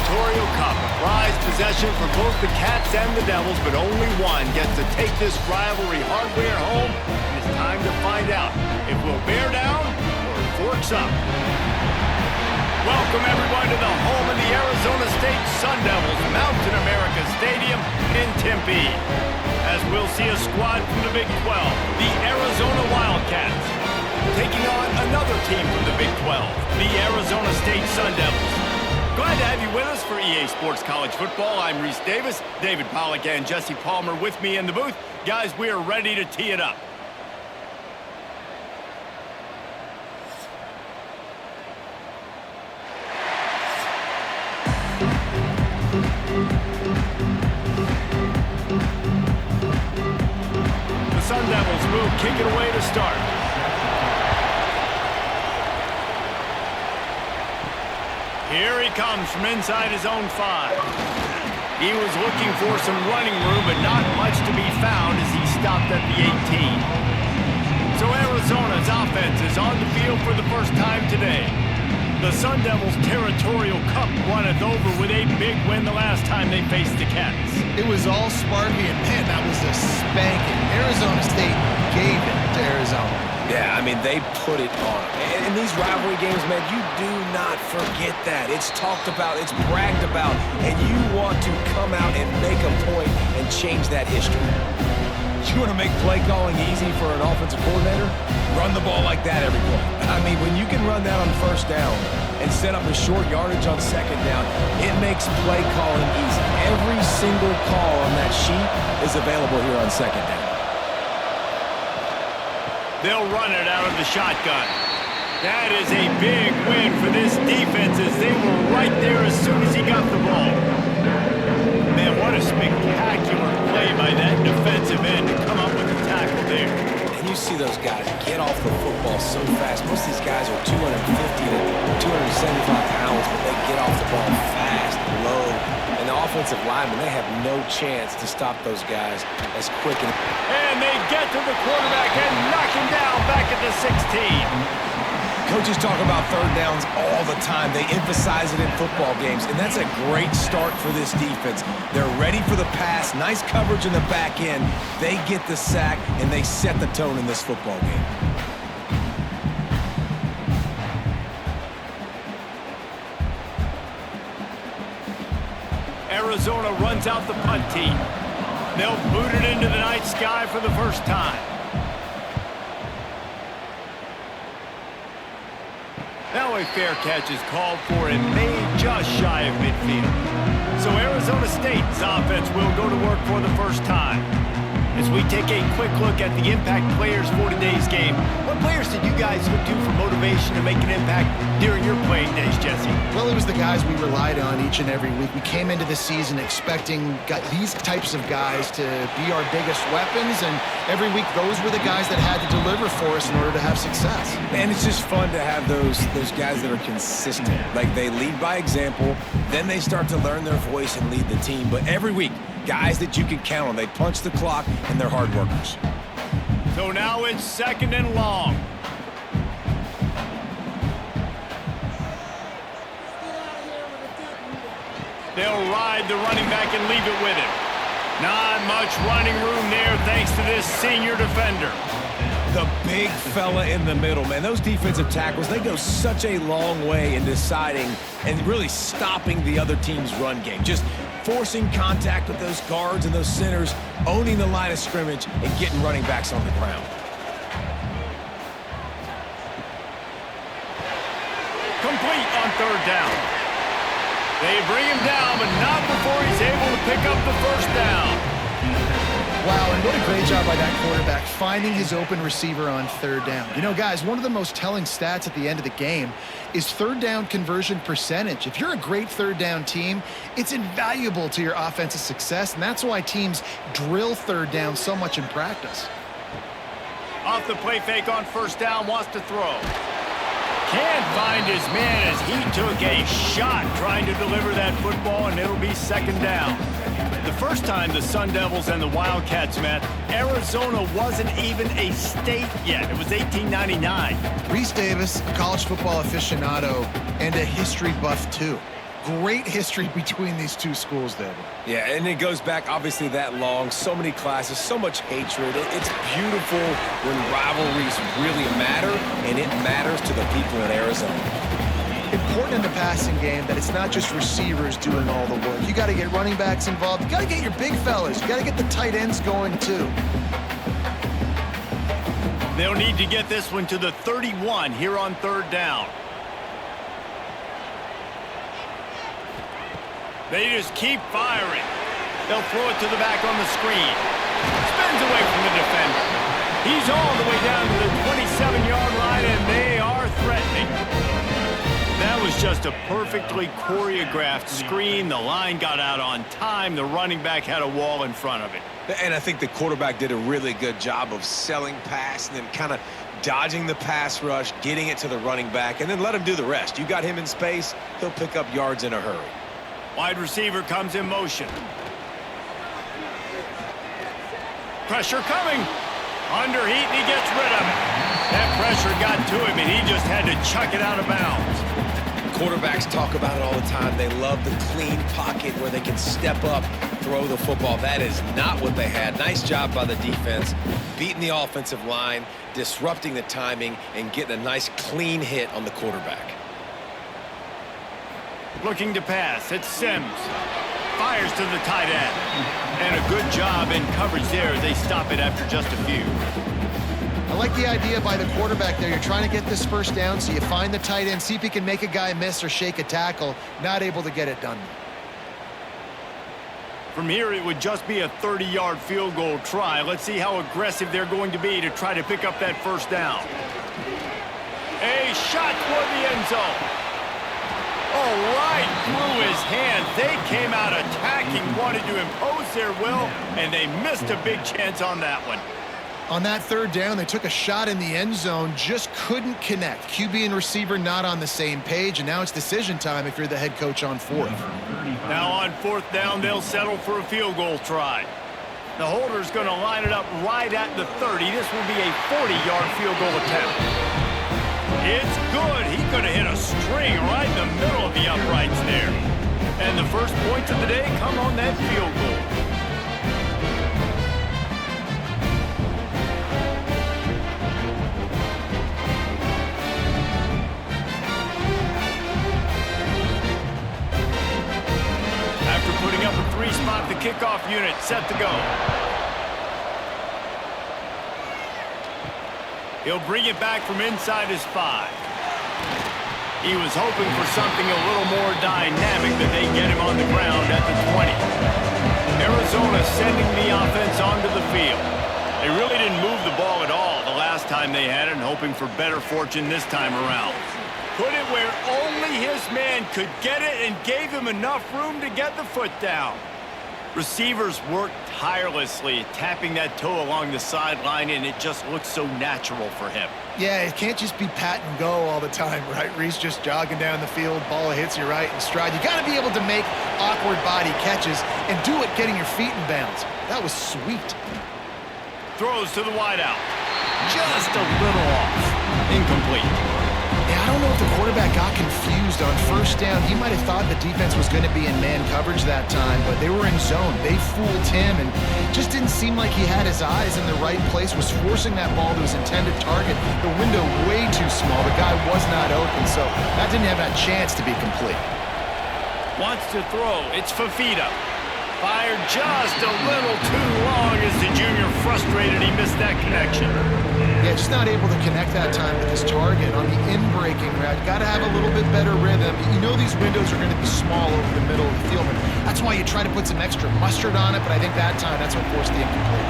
Territorial Cup. A prized possession for both the Cats and the Devils, but only one gets to take this rivalry hardware home, and it's time to find out if we'll bear down or forks up. Welcome, everyone, to the home of the Arizona State Sun Devils, Mountain America Stadium in Tempe. As we'll see a squad from the Big 12, the Arizona Wildcats, taking on another team from the Big 12, the Arizona State Sun Devils. Glad to have you with us for EA Sports College Football. I'm Reese Davis, David Pollack and Jesse Palmer with me in the booth. Guys, we are ready to tee it up. The Sun Devils will kick it away to start. Here he comes from inside his own 5. He was looking for some running room, but not much to be found as he stopped at the 18. So Arizona's offense is on the field for the first time today. The Sun Devils' Territorial Cup runneth over with a big win the last time they faced the Cats. It was all Sparky, and man, that was a spanking. Arizona State gave it to Arizona. Yeah, I mean, they put it on. And in these rivalry games, man, you do not forget that. It's talked about, it's bragged about, and you want to come out and make a point and change that history. You want to make play calling easy for an offensive coordinator? Run the ball like that every play. I mean, when you can run that on first down and set up a short yardage on second down, it makes play calling easy. Every single call on that sheet is available here on second down. They'll run it out of the shotgun. That is a big win for this defense as they were right there as soon as he got the ball. Man, what a spectacular play by that defensive end to come up with the tackle there. And you see those guys get off the football so fast. Most of these guys are 250 to 275 pounds, but they get off the ball fast, low. And the offensive linemen, they have no chance to stop those guys as quick. And they get to the quarterback and knock him down back at the 16. Coaches talk about third downs all the time. They emphasize it in football games, and that's a great start for this defense. They're ready for the pass, nice coverage in the back end. They get the sack, and they set the tone in this football game. Arizona runs out the punt team. They'll boot it into the night sky for the first time. Now a fair catch is called for and made just shy of midfield. So Arizona State's offense will go to work for the first time. As we take a quick look at the impact players for today's game, what players did you guys look to for motivation to make an impact during your playing days, Jesse? Well, it was the guys we relied on each and every week. We came into the season expecting these types of guys to be our biggest weapons, and every week those were the guys that had to deliver for us in order to have success. And it's just fun to have those guys that are consistent. Like, they lead by example, then they start to learn their voice and lead the team. But every week, guys that you can count on. They punch the clock, and they're hard workers. So now it's second and long. They'll ride the running back and leave it with him. Not much running room there thanks to this senior defender. The big fella in the middle, man. Those defensive tackles, they go such a long way in deciding and really stopping the other team's run game. Just forcing contact with those guards and those centers, owning the line of scrimmage, and getting running backs on the ground. Complete on third down. They bring him down, but not before he's able to pick up the first down. Wow, and what a great job by that quarterback, finding his open receiver on third down. You know, guys, one of the most telling stats at the end of the game is third down conversion percentage. If you're a great third down team, it's invaluable to your offensive success, and that's why teams drill third down so much in practice. Off the play fake on first down, wants to throw. Can't find his man as he took a shot trying to deliver that football, and it'll be second down. The first time the Sun Devils and the Wildcats met, Arizona wasn't even a state yet. It was 1899. Reese Davis, a college football aficionado and a history buff too. great history between these two schools, David. Yeah, and it goes back obviously that long, so many classes, so much hatred. It's beautiful when rivalries really matter, and it matters to the people in Arizona. Important in the passing game that it's not just receivers doing all the work. You got to get running backs involved. You got to get your big fellas. You got to get the tight ends going too. They'll need to get this one to the 31 here on third down. They just keep firing. They'll throw it to the back on the screen. Spins away from the defender. He's all the way down to the 27-yard line, and they are threatening. That was just a perfectly choreographed screen. The line got out on time. The running back had a wall in front of it. And I think the quarterback did a really good job of selling pass and then kind of dodging the pass rush, getting it to the running back, and then let him do the rest. You got him in space, he'll pick up yards in a hurry. Wide receiver comes in motion. Pressure coming. Under heat, and he gets rid of it. That pressure got to him, and he just had to chuck it out of bounds. Quarterbacks talk about it all the time. They love the clean pocket where they can step up, throw the football. That is not what they had. Nice job by the defense, beating the offensive line, disrupting the timing, and getting a nice clean hit on the quarterback. Looking to pass. It's Sims. Fires to the tight end. And a good job in coverage there. They stop it after just a few. I like the idea by the quarterback there. You're trying to get this first down, so you find the tight end, see if he can make a guy miss or shake a tackle. Not able to get it done. From here, it would just be a 30-yard field goal try. Let's see how aggressive they're going to be to try to pick up that first down. A shot toward the end zone. Oh, right through his hands. They came out attacking, wanted to impose their will, and they missed a big chance on that one. On that third down, they took a shot in the end zone, just couldn't connect. QB and receiver not on the same page, and now it's decision time if you're the head coach on fourth. Now on fourth down, they'll settle for a field goal try. The holder's going to line it up right at the 30. This will be a 40-yard field goal attempt. It's good. He could have hit a string right in the middle of the uprights there. And the first points of the day come on that field goal. After putting up a three-spot, the kickoff unit set to go. He'll bring it back from inside his 5. He was hoping for something a little more dynamic, that they get him on the ground at the 20. Arizona sending the offense onto the field. They really didn't move the ball at all the last time they had it, and hoping for better fortune this time around. Put it where only his man could get it and gave him enough room to get the foot down. Receivers worked tirelessly, tapping that toe along the sideline, and it just looks so natural for him. Yeah, it can't just be pat and go all the time, right? Reese just jogging down the field, ball hits you right in stride. You got to be able to make awkward body catches and do it getting your feet in bounds. That was sweet. Throws to the wideout. Just a little off. Incomplete. Yeah, I don't know if the quarterback got confused on first down. He might have thought the defense was going to be in man coverage that time, but they were in zone. They fooled him, and just didn't seem like he had his eyes in the right place, was forcing that ball to his intended target. The window way too small. The guy was not open, so that didn't have a chance to be complete. Wants to throw. It's Fafita. Fired just a little too long as the junior frustrated. He missed that connection. Yeah, just not able to connect that time with his target on the in-breaking route. Got to have a little bit better rhythm. You know these windows are going to be small over the middle of the field, and that's why you try to put some extra mustard on it, but I think that time that's what forced the incomplete.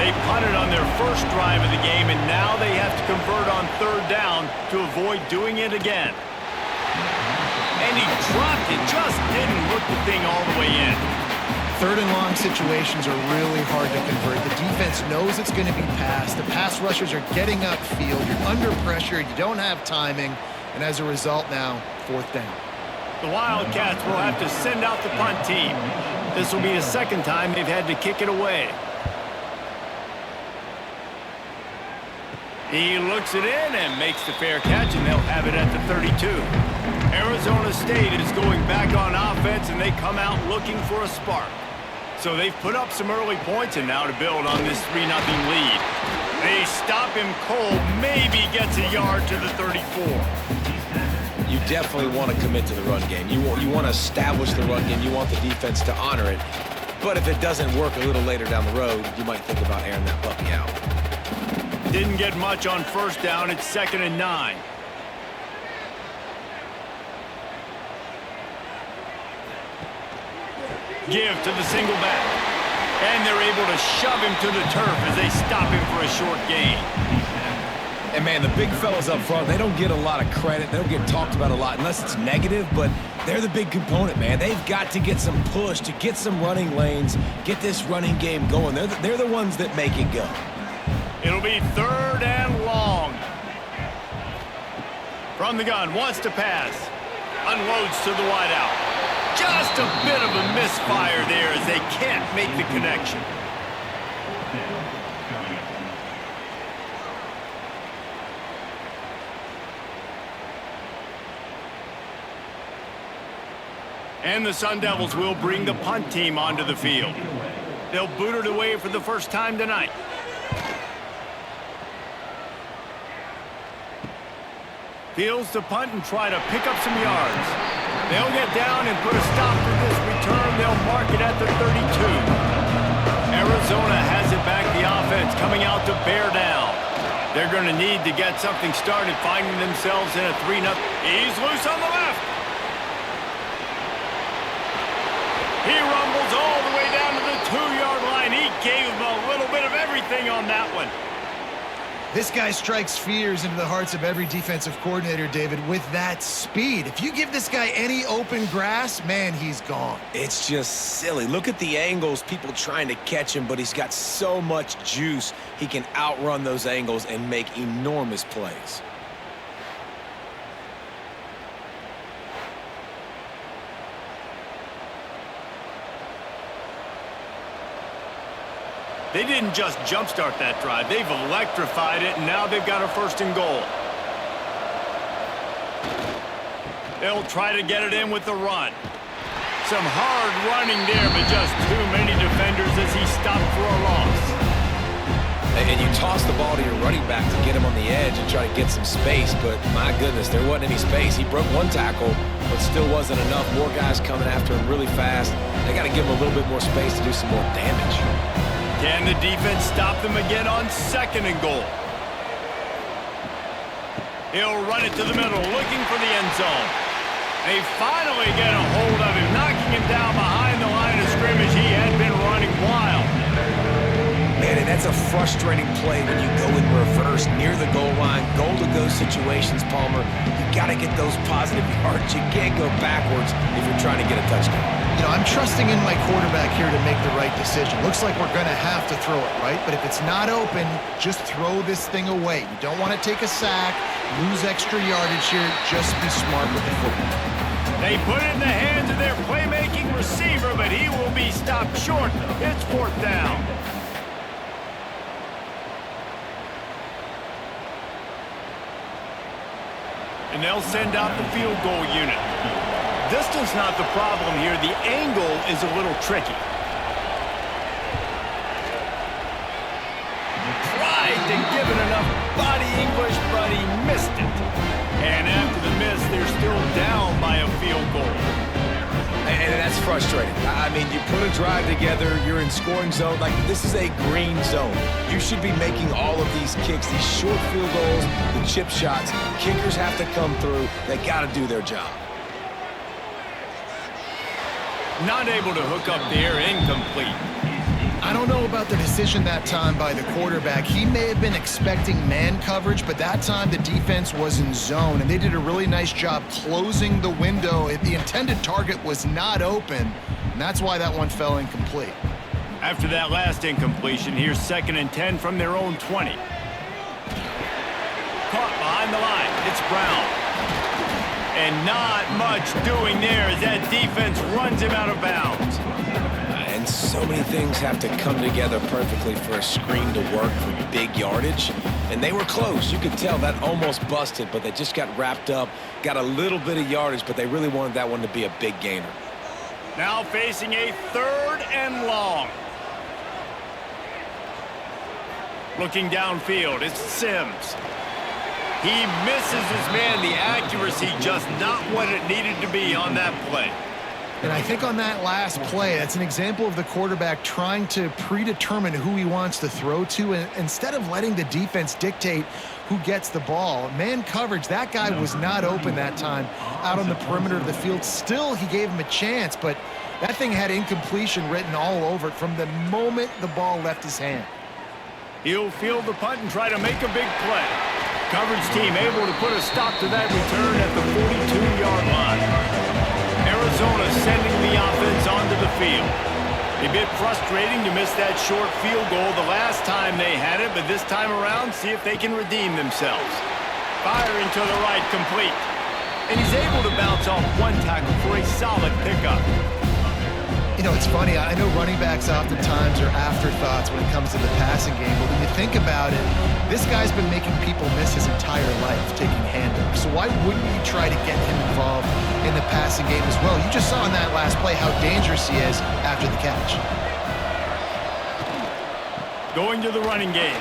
They punted on their first drive of the game, and now they have to convert on third down to avoid doing it again. And he dropped it, just didn't hook the thing all the way in. Third and long situations are really hard to convert. The defense knows it's going to be passed. The pass rushers are getting upfield. You're under pressure. You don't have timing. And as a result now, fourth down. The Wildcats will have to send out the punt team. This will be the second time they've had to kick it away. He looks it in and makes the fair catch, and they'll have it at the 32. Arizona State is going back on offense, and they come out looking for a spark. So they've put up some early points, and now to build on this 3-0 lead. They stop him cold, maybe gets a yard to the 34. You definitely want to commit to the run game. You want to establish the run game. You want the defense to honor it. But if it doesn't work a little later down the road, you might think about airing that puppy out. Didn't get much on first down. It's 2nd and 9. Give to the single back. And they're able to shove him to the turf as they stop him for a short gain. And, man, the big fellas up front, they don't get a lot of credit. They don't get talked about a lot unless it's negative, but they're the big component, man. They've got to get some push, to get some running lanes, get this running game going. They're the ones that make it go. It'll be 3rd and long. From the gun, wants to pass. Unloads to the wideout. Just a bit of a misfire there as they can't make the connection. And the Sun Devils will bring the punt team onto the field. They'll boot it away for the first time tonight. Fields to punt and try to pick up some yards. They'll get down and put a stop to this return. They'll mark it at the 32. Arizona has it back, the offense coming out to bear down. They're going to need to get something started, finding themselves in a 3-0. He's loose on the left. He rumbles all the way down to the 2-yard line. He gave him a little bit of everything on that one. This guy strikes fears into the hearts of every defensive coordinator, David, with that speed. If you give this guy any open grass, man, he's gone. It's just silly. Look at the angles, people trying to catch him, but he's got so much juice. He can outrun those angles and make enormous plays. They didn't just jumpstart that drive. They've electrified it, and now they've got a 1st and goal. They'll try to get it in with the run. Some hard running there, but just too many defenders as he stopped for a loss. And you toss the ball to your running back to get him on the edge and try to get some space, but my goodness, there wasn't any space. He broke one tackle, but still wasn't enough. More guys coming after him really fast. They got to give him a little bit more space to do some more damage. Can the defense stop them again on 2nd and goal? He'll run it to the middle, looking for the end zone. They finally get a hold of him, knocking him down behind the line of scrimmage. He had been running wild. Man, and that's a frustrating play when you go in reverse near the goal line, goal-to-go situations, Palmer. You got to get those positive yards. You can't go backwards if you're trying to get a touchdown. You know, I'm trusting in my quarterback here to make the right decision. Looks like we're going to have to throw it, right? But if it's not open, just throw this thing away. You don't want to take a sack, lose extra yardage here. Just be smart with the football. They put it in the hands of their playmaking receiver, but he will be stopped short. It's 4th down. And they'll send out the field goal unit. Distance not the problem here. The angle is a little tricky. Tried to give it enough body English, but he missed it. And after the miss, they're still down by a field goal. And that's frustrating. I mean, you put a drive together, you're in scoring zone. Like, this is a green zone. You should be making all of these kicks, these short field goals, the chip shots. Kickers have to come through. They got to do their job. Not able to hook up there, incomplete. I don't know about the decision that time by the quarterback. He may have been expecting man coverage, but that time the defense was in zone, and they did a really nice job closing the window. The intended target was not open, and that's why that one fell incomplete. After that last incompletion, here's 2nd and 10 from their own 20. Caught behind the line. It's Brown. And not much doing there as that defense runs him out of bounds. And so many things have to come together perfectly for a screen to work for big yardage. And they were close. You could tell that almost busted, but they just got wrapped up, got a little bit of yardage, but they really wanted that one to be a big gainer. Now facing a 3rd and long. Looking downfield, it's Sims. He misses his man. The accuracy just not what it needed to be on that play. And I think on that last play, that's an example of the quarterback trying to predetermine who he wants to throw to, and instead of letting the defense dictate who gets the ball. Man coverage, that guy was not open that time out on the perimeter of the field. Still, he gave him a chance, but that thing had incompletion written all over it from the moment the ball left his hand. He'll field the punt and try to make a big play. Coverage team able to put a stop to that return at the 42-yard line. Arizona sending the offense onto the field. A bit frustrating to miss that short field goal the last time they had it, but this time around, see if they can redeem themselves. Firing to the right, complete. And he's able to bounce off one tackle for a solid pickup. You know, it's funny. I know running backs oftentimes are afterthoughts when it comes to the passing game, but when you think about it, this guy's been making people miss his entire life taking handoffs. So why wouldn't you try to get him involved in the passing game as well? You just saw in that last play how dangerous he is after the catch. Going to the running game.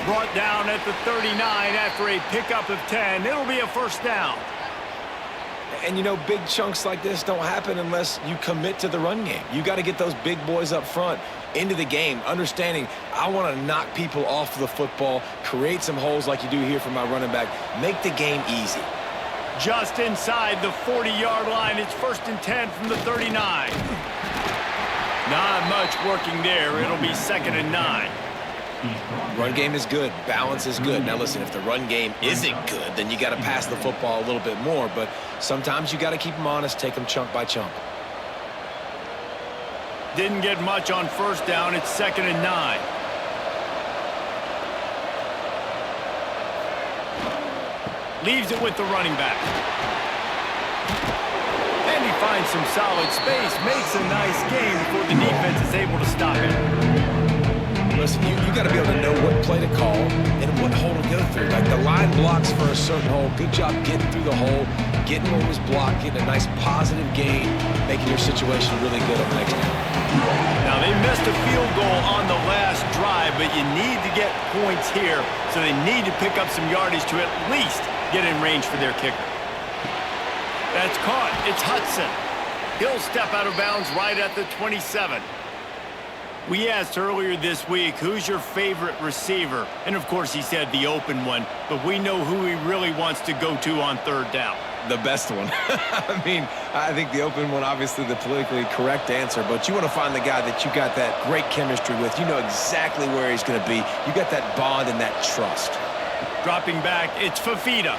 Brought down at the 39 after a pickup of 10. It'll be a 1st down. And, you know, big chunks like this don't happen unless you commit to the run game. You got to get those big boys up front into the game, understanding I want to knock people off the football, create some holes like you do here for my running back, make the game easy. Just inside the 40-yard line. It's 1st and 10 from the 39. Not much working there. It'll be 2nd and 9. Run game is good. Balance is good. Now, listen, if the run game isn't good, then you got to pass the football a little bit more. But sometimes you got to keep them honest, take them chunk by chunk. Didn't get much on 1st down. It's 2nd and 9. Leaves it with the running back. And he finds some solid space. Makes a nice game before the defense is able to stop it. Listen, you got to be able to know what play to call and what hole to go through. Like the line blocks for a certain hole. Good job getting through the hole, getting what was blocked, getting a nice positive gain, making your situation really good on the next down. Now, they missed a field goal on the last drive, but you need to get points here, so they need to pick up some yardage to at least get in range for their kicker. That's caught. It's Hudson. He'll step out of bounds right at the 27. We asked earlier this week, who's your favorite receiver? And, of course, he said the open one, but we know who he really wants to go to on 3rd down. The best one. I mean, I think the open one, obviously the politically correct answer, but you want to find the guy that you got that great chemistry with. You know exactly where he's going to be. You got that bond and that trust. Dropping back, it's Fafita.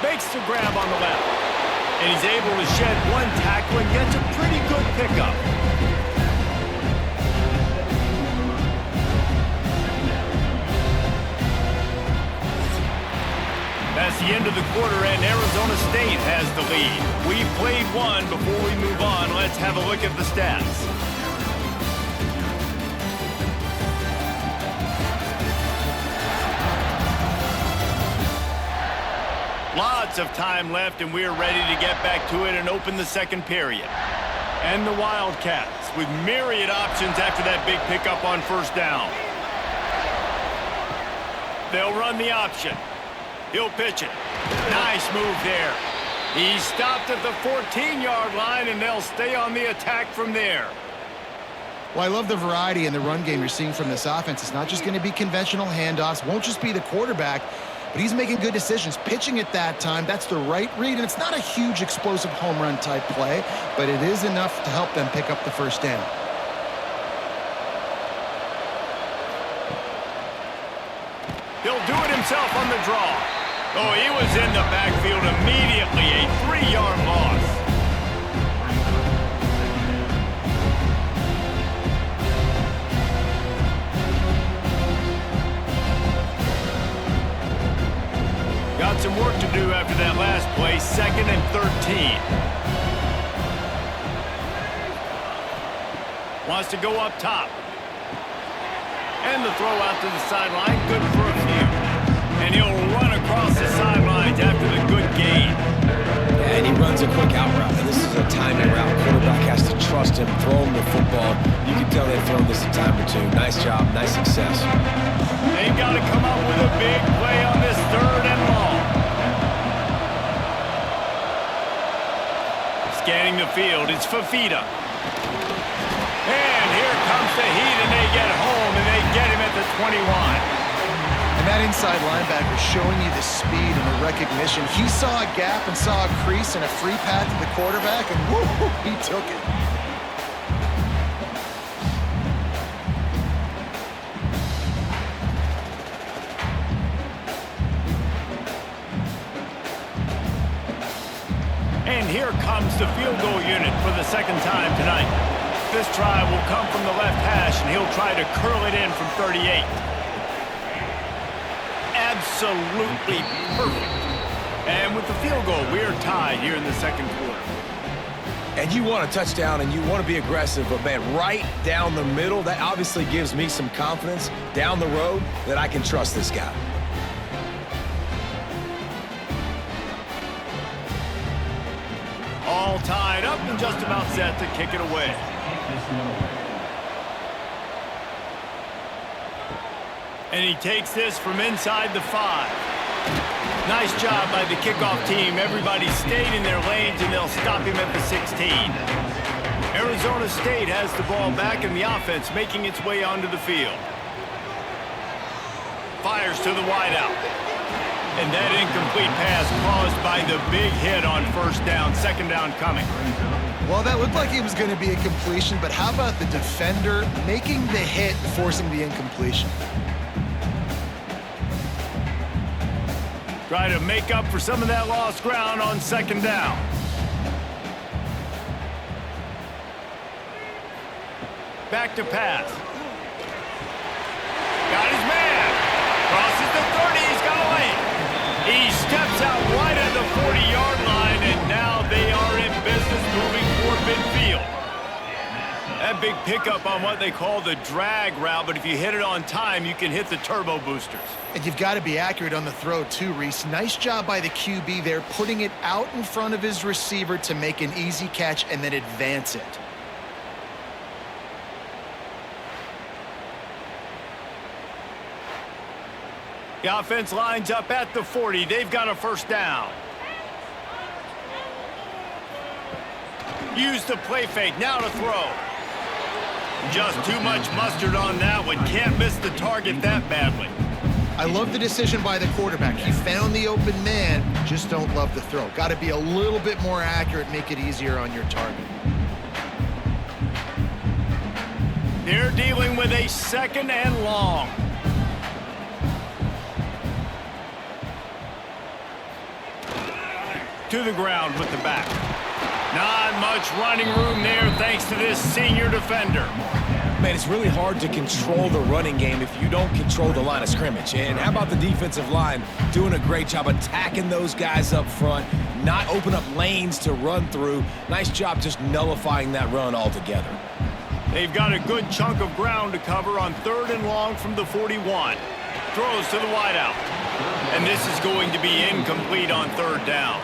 Makes the grab on the left. And he's able to shed one tackle and gets a pretty good pickup. That's the end of the quarter, and Arizona State has the lead. We've played one. Before we move on, let's have a look at the stats. Lots of time left, and we're ready to get back to it and open the 2nd period. And the Wildcats with myriad options after that big pickup on 1st down. They'll run the option. He'll pitch it. Nice move there. He stopped at the 14-yard line, and they'll stay on the attack from there. Well, I love the variety in the run game you're seeing from this offense. It's not just going to be conventional handoffs. Won't just be the quarterback, but he's making good decisions. Pitching at that time, that's the right read, and it's not a huge explosive home run type play, but it is enough to help them pick up the 1st down. He'll do it himself on the draw. Oh, he was in the backfield immediately. A 3-yard loss. Got some work to do after that last play. 2nd and 13. Wants to go up top. And the throw out to the sideline, good for a few. And he'll run across the sidelines after the good gain. Yeah, and he runs a quick out route. And this is a timing route. Quarterback has to trust him, throw him the football. You can tell they've thrown this a time or two. Nice job, nice success. They've got to come up with a big play on this 3rd and long. Scanning the field, it's Fafita. And here comes the heat, and they get home, and they get him at the 21. And that inside linebacker showing you the speed and the recognition. He saw a gap and saw a crease and a free path to the quarterback, and woo, he took it. And here comes the field goal unit for the 2nd time tonight. This try will come from the left hash, and he'll try to curl it in from 38. Absolutely perfect. And with the field goal, we're tied here in the 2nd quarter. And you want a touchdown, and you want to be aggressive, but, man, right down the middle, that obviously gives me some confidence down the road that I can trust this guy. All tied up and just about set to kick it away. And he takes this from inside the 5. Nice job by the kickoff team. Everybody stayed in their lanes, and they'll stop him at the 16. Arizona State has the ball back, and the offense making its way onto the field. Fires to the wideout. And that incomplete pass caused by the big hit on 1st down, 2nd down coming. Well, that looked like it was going to be a completion, but how about the defender making the hit, forcing the incompletion? Try to make up for some of that lost ground on 2nd down. Back to pass. Got his man. Crosses the 30. He's got a lane. He steps out right at the 40-yard line, and now they are in business moving toward midfield. That big pickup on what they call the drag route, but if you hit it on time, you can hit the turbo boosters. And you've got to be accurate on the throw too, Reese. Nice job by the QB there, putting it out in front of his receiver to make an easy catch and then advance it. The offense lines up at the 40. They've got a 1st down. Use the play fake. Now to throw. Just too much mustard on that one. Can't miss the target that badly. I love the decision by the quarterback. He found the open man. Just don't love the throw. Got to be a little bit more accurate, make it easier on your target. They're dealing with a 2nd and long. To the ground with the back. Not much running room there thanks to this senior defender. Man, it's really hard to control the running game if you don't control the line of scrimmage. And how about the defensive line doing a great job attacking those guys up front, not open up lanes to run through. Nice job just nullifying that run altogether. They've got a good chunk of ground to cover on 3rd and long from the 41. Throws to the wideout. And this is going to be incomplete on 3rd down.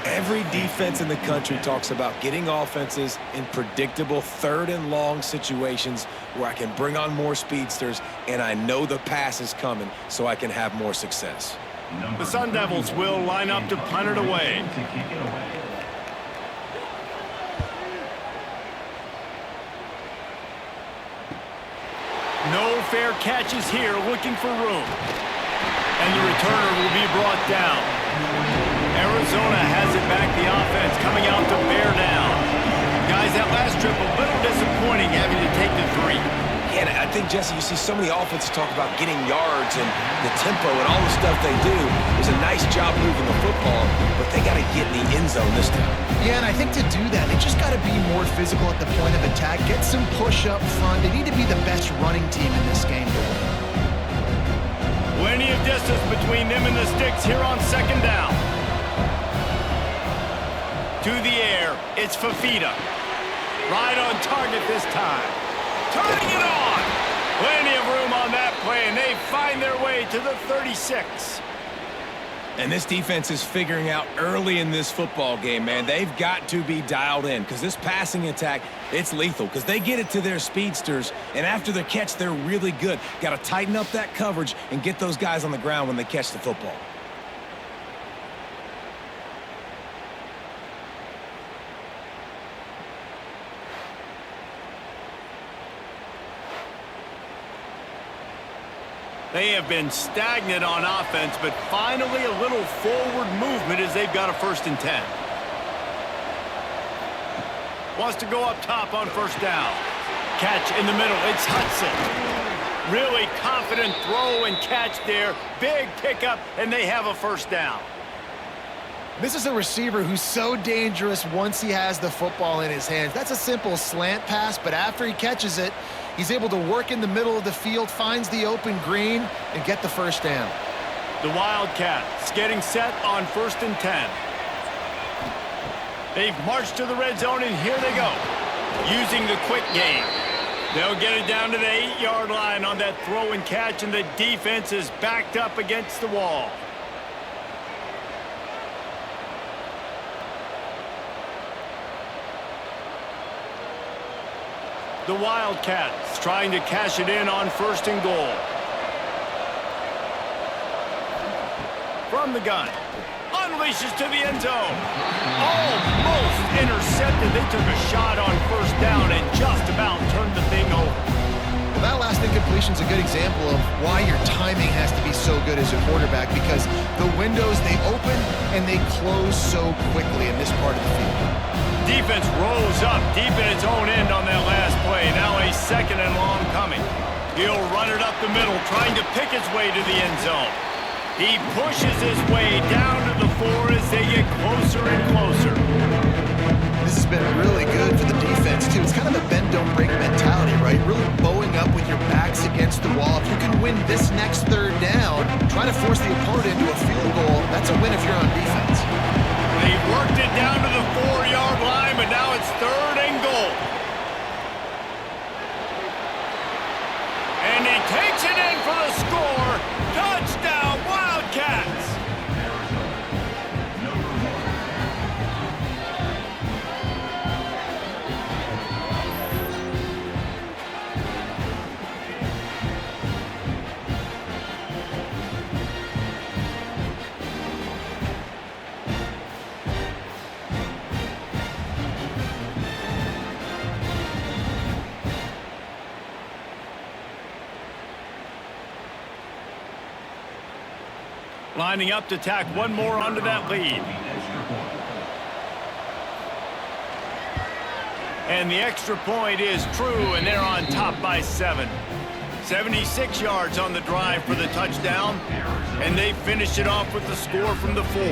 Every defense in the country talks about getting offenses in predictable 3rd and long situations where I can bring on more speedsters and I know the pass is coming so I can have more success. The Sun Devils will line up to punt it away. No fair catches here, looking for room. And the returner will be brought down. Arizona has it back, the offense coming out to bear down. Guys, that last trip a little disappointing having to take the 3. Yeah, and I think, Jesse, you see so many offenses talk about getting yards and the tempo and all the stuff they do. It was a nice job moving the football, but they got to get in the end zone this time. Yeah, and I think to do that, they just got to be more physical at the point of attack, get some push up front. They need to be the best running team in this game. Plenty of distance between them and the sticks here on 2nd down. To the air, it's Fafita. Right on target this time. Turning it on. Plenty of room on that play, and they find their way to the 36. And this defense is figuring out early in this football game, man. They've got to be dialed in because this passing attack, it's lethal because they get it to their speedsters, and after the catch, they're really good. Got to tighten up that coverage and get those guys on the ground when they catch the football. They have been stagnant on offense, but finally a little forward movement as they've got a 1st and 10. Wants to go up top on 1st down. Catch in the middle. It's Hudson. Really confident throw and catch there. Big pickup, and they have a 1st down. This is a receiver who's so dangerous once he has the football in his hands. That's a simple slant pass, but after he catches it, he's able to work in the middle of the field, finds the open green, and get the 1st down. The Wildcats getting set on 1st and 10. They've marched to the red zone, and here they go, using the quick game. They'll get it down to the 8-yard line on that throw and catch, and the defense is backed up against the wall. The Wildcats trying to cash it in on 1st and goal. From the gun. Unleashes to the end zone. Almost intercepted. They took a shot on 1st down and just about turned the thing over. Well, that last incompletion is a good example of why your timing has to be so good as a quarterback, because the windows, they open and they close so quickly in this part of the field. Defense rose up deep in its own end on that last play. Now a 2nd and long coming. He'll run it up the middle, trying to pick his way to the end zone. He pushes his way down to the 4 as they get closer and closer. This has been really good for the defense, too. It's kind of a bend-don't-break mentality, right? Really bowing up with your backs against the wall. If you can win this next 3rd down, try to force the opponent into a field goal. That's a win if you're on defense. They worked it down to the 4-yard line, but now it's 3rd and goal. And he takes it in for the score. Touchdown, Wildcats! Lining up to tack one more onto that lead. And the extra point is true, and they're on top by 7. 76 yards on the drive for the touchdown, and they finish it off with the score from the 4.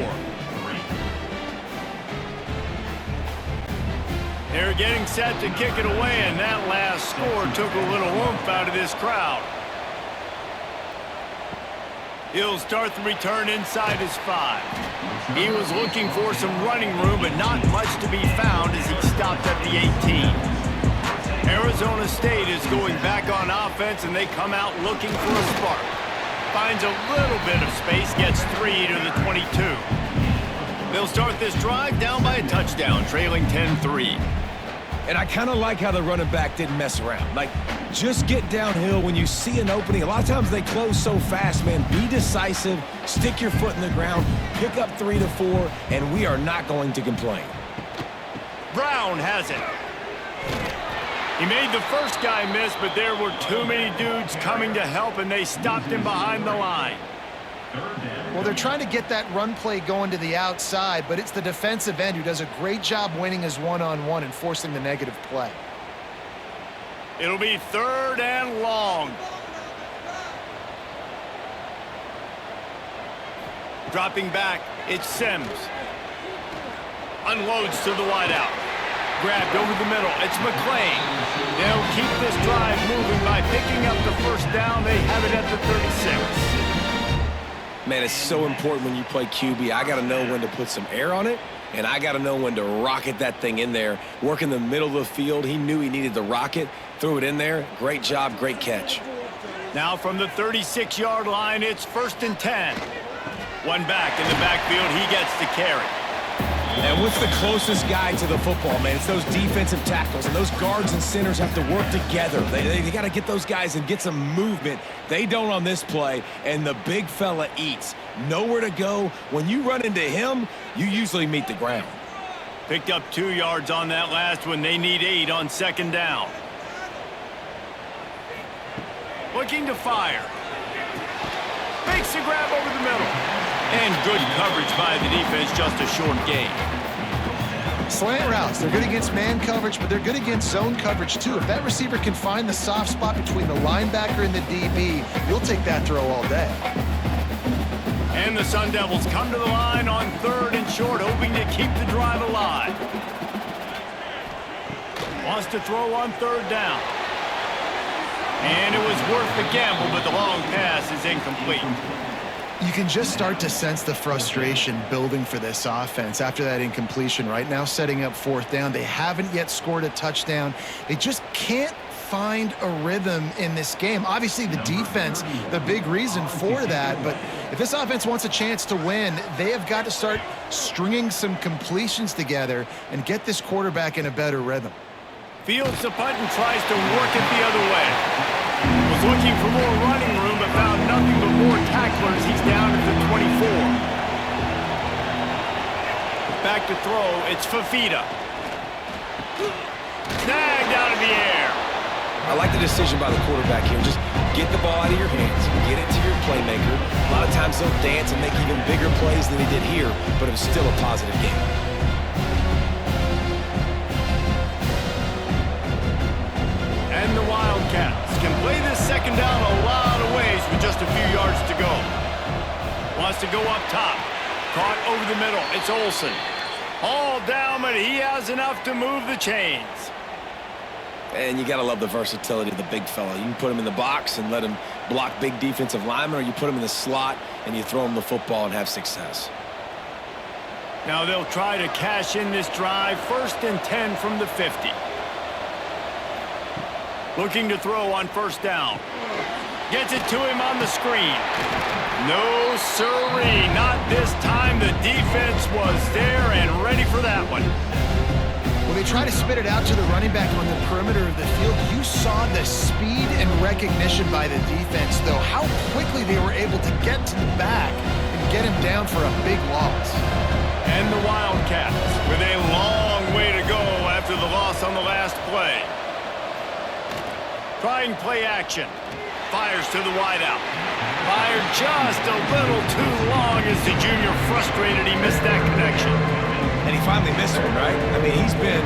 They're getting set to kick it away, and that last score took a little oomph out of this crowd. He'll start the return inside his 5. He was looking for some running room, but not much to be found as he stopped at the 18. Arizona State is going back on offense, and they come out looking for a spark. Finds a little bit of space, gets 3 to the 22. They'll start this drive down by a touchdown, trailing 10-3. And I kind of like how the running back didn't mess around. Like, just get downhill when you see an opening. A lot of times they close so fast, man. Be decisive, stick your foot in the ground, pick up 3 to 4, and we are not going to complain. Brown has it. He made the first guy miss, but there were too many dudes coming to help, and they stopped him behind the line. Well, they're trying to get that run play going to the outside, but it's the defensive end who does a great job winning his one-on-one and forcing the negative play. It'll be 3rd and long. Dropping back, it's Sims. Unloads to the wideout. Grabbed over the middle, it's McClain. They'll keep this drive moving by picking up the 1st down. They have it at the 36. Man, it's so important when you play QB. I got to know when to put some air on it and I got to know when to rocket that thing in there. Work in the middle of the field. He knew he needed the rocket, threw it in there. Great job, great catch. Now from the 36-yard line, it's 1st and 10. One back in the backfield, he gets the carry. And what's the closest guy to the football, man? It's those defensive tackles, and those guards and centers have to work together. They got to get those guys and get some movement. They don't on this play, and the big fella eats. Nowhere to go. When you run into him, you usually meet the ground. Picked up 2 yards on that last one. They need 8 on 2nd down. Looking to fire. Makes the grab over the middle. And good coverage by the defense, just a short gain. Slant routes, they're good against man coverage, but they're good against zone coverage too. If that receiver can find the soft spot between the linebacker and the DB, you'll take that throw all day. And the Sun Devils come to the line on 3rd and short, hoping to keep the drive alive. Wants to throw on 3rd down. And it was worth the gamble, but the long pass is incomplete. You can just start to sense the frustration building for this offense after that incompletion. Right now, setting up 4th down. They haven't yet scored a touchdown. They just can't find a rhythm in this game. Obviously, the defense, the big reason for that. But if this offense wants a chance to win, they have got to start stringing some completions together and get this quarterback in a better rhythm. Fields the punt and tries to work it the other way. Was looking for more running room, but found nothing but more tacklers. He's down at the 24. Back to throw. It's Fafita. Snagged out of the air. I like the decision by the quarterback here. Just get the ball out of your hands. Get it to your playmaker. A lot of times they'll dance and make even bigger plays than he did here, but it was still a positive game. And the Wildcats can play this 2nd down a lot of ways with just a few yards to go. Wants to go up top. Caught over the middle. It's Olsen. All down, but he has enough to move the chains. And you got to love the versatility of the big fella. You can put him in the box and let him block big defensive linemen, or you put him in the slot and you throw him the football and have success. Now they'll try to cash in this drive. 1st and 10 from the 50. Looking to throw on 1st down. Gets it to him on the screen. No siree, not this time. The defense was there and ready for that one. When they try to spit it out to the running back on the perimeter of the field, you saw the speed and recognition by the defense, though, how quickly they were able to get to the back and get him down for a big loss. And the Wildcats with a long way to go after the loss on the last play. Trying play action. Fires to the wideout. Fired just a little too long as the junior frustrated he missed that connection. And he finally missed one, right? I mean, he's been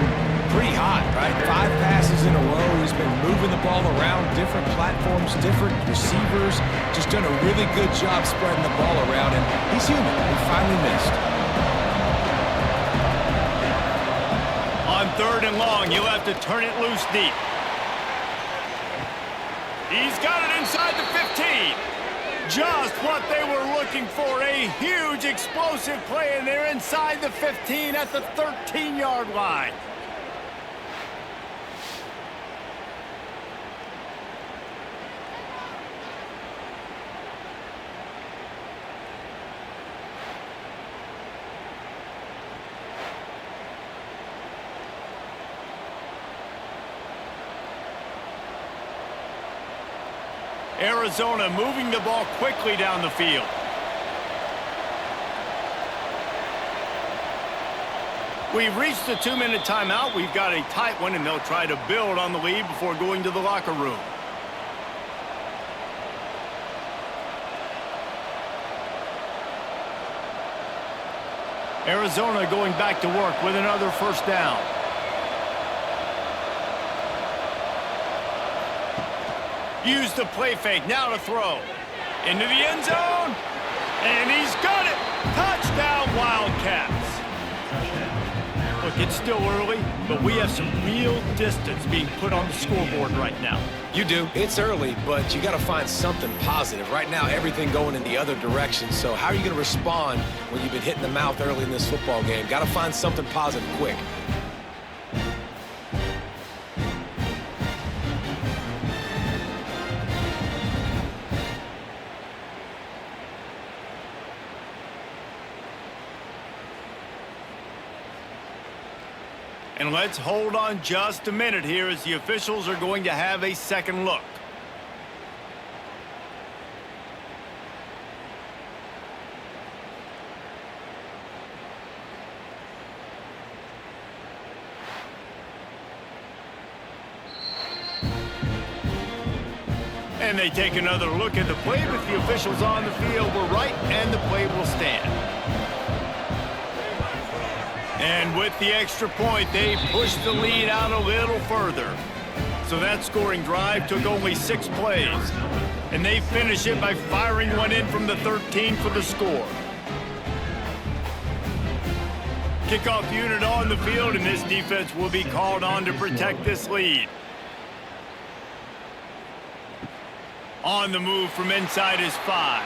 pretty hot, right? 5 passes in a row. He's been moving the ball around different platforms, different receivers. Just done a really good job spreading the ball around, and he's human. He finally missed. On 3rd and long, you'll have to turn it loose deep. He's got it inside the 15. Just what they were looking for. A huge explosive play, and they're inside the 15 at the 13-yard line. Arizona moving the ball quickly down the field. We've reached the 2-minute timeout. We've got a tight one, and they'll try to build on the lead before going to the locker room. Arizona going back to work with another 1st down. Use the play fake, now to throw. Into the end zone, and he's got it. Touchdown, Wildcats. Look, it's still early, but we have some real distance being put on the scoreboard right now. You do. It's early, but you got to find something positive. Right now, everything going in the other direction. So how are you going to respond when you've been hit in the mouth early in this football game? Got to find something positive quick. And let's hold on just a minute here as the officials are going to have a second look. And they take another look at the play, but the officials on the field were right, and the play will stand. And with the extra point, they pushed the lead out a little further. So that scoring drive took only 6 plays. And they finish it by firing one in from the 13 for the score. Kickoff unit on the field, and this defense will be called on to protect this lead. On the move from inside his 5.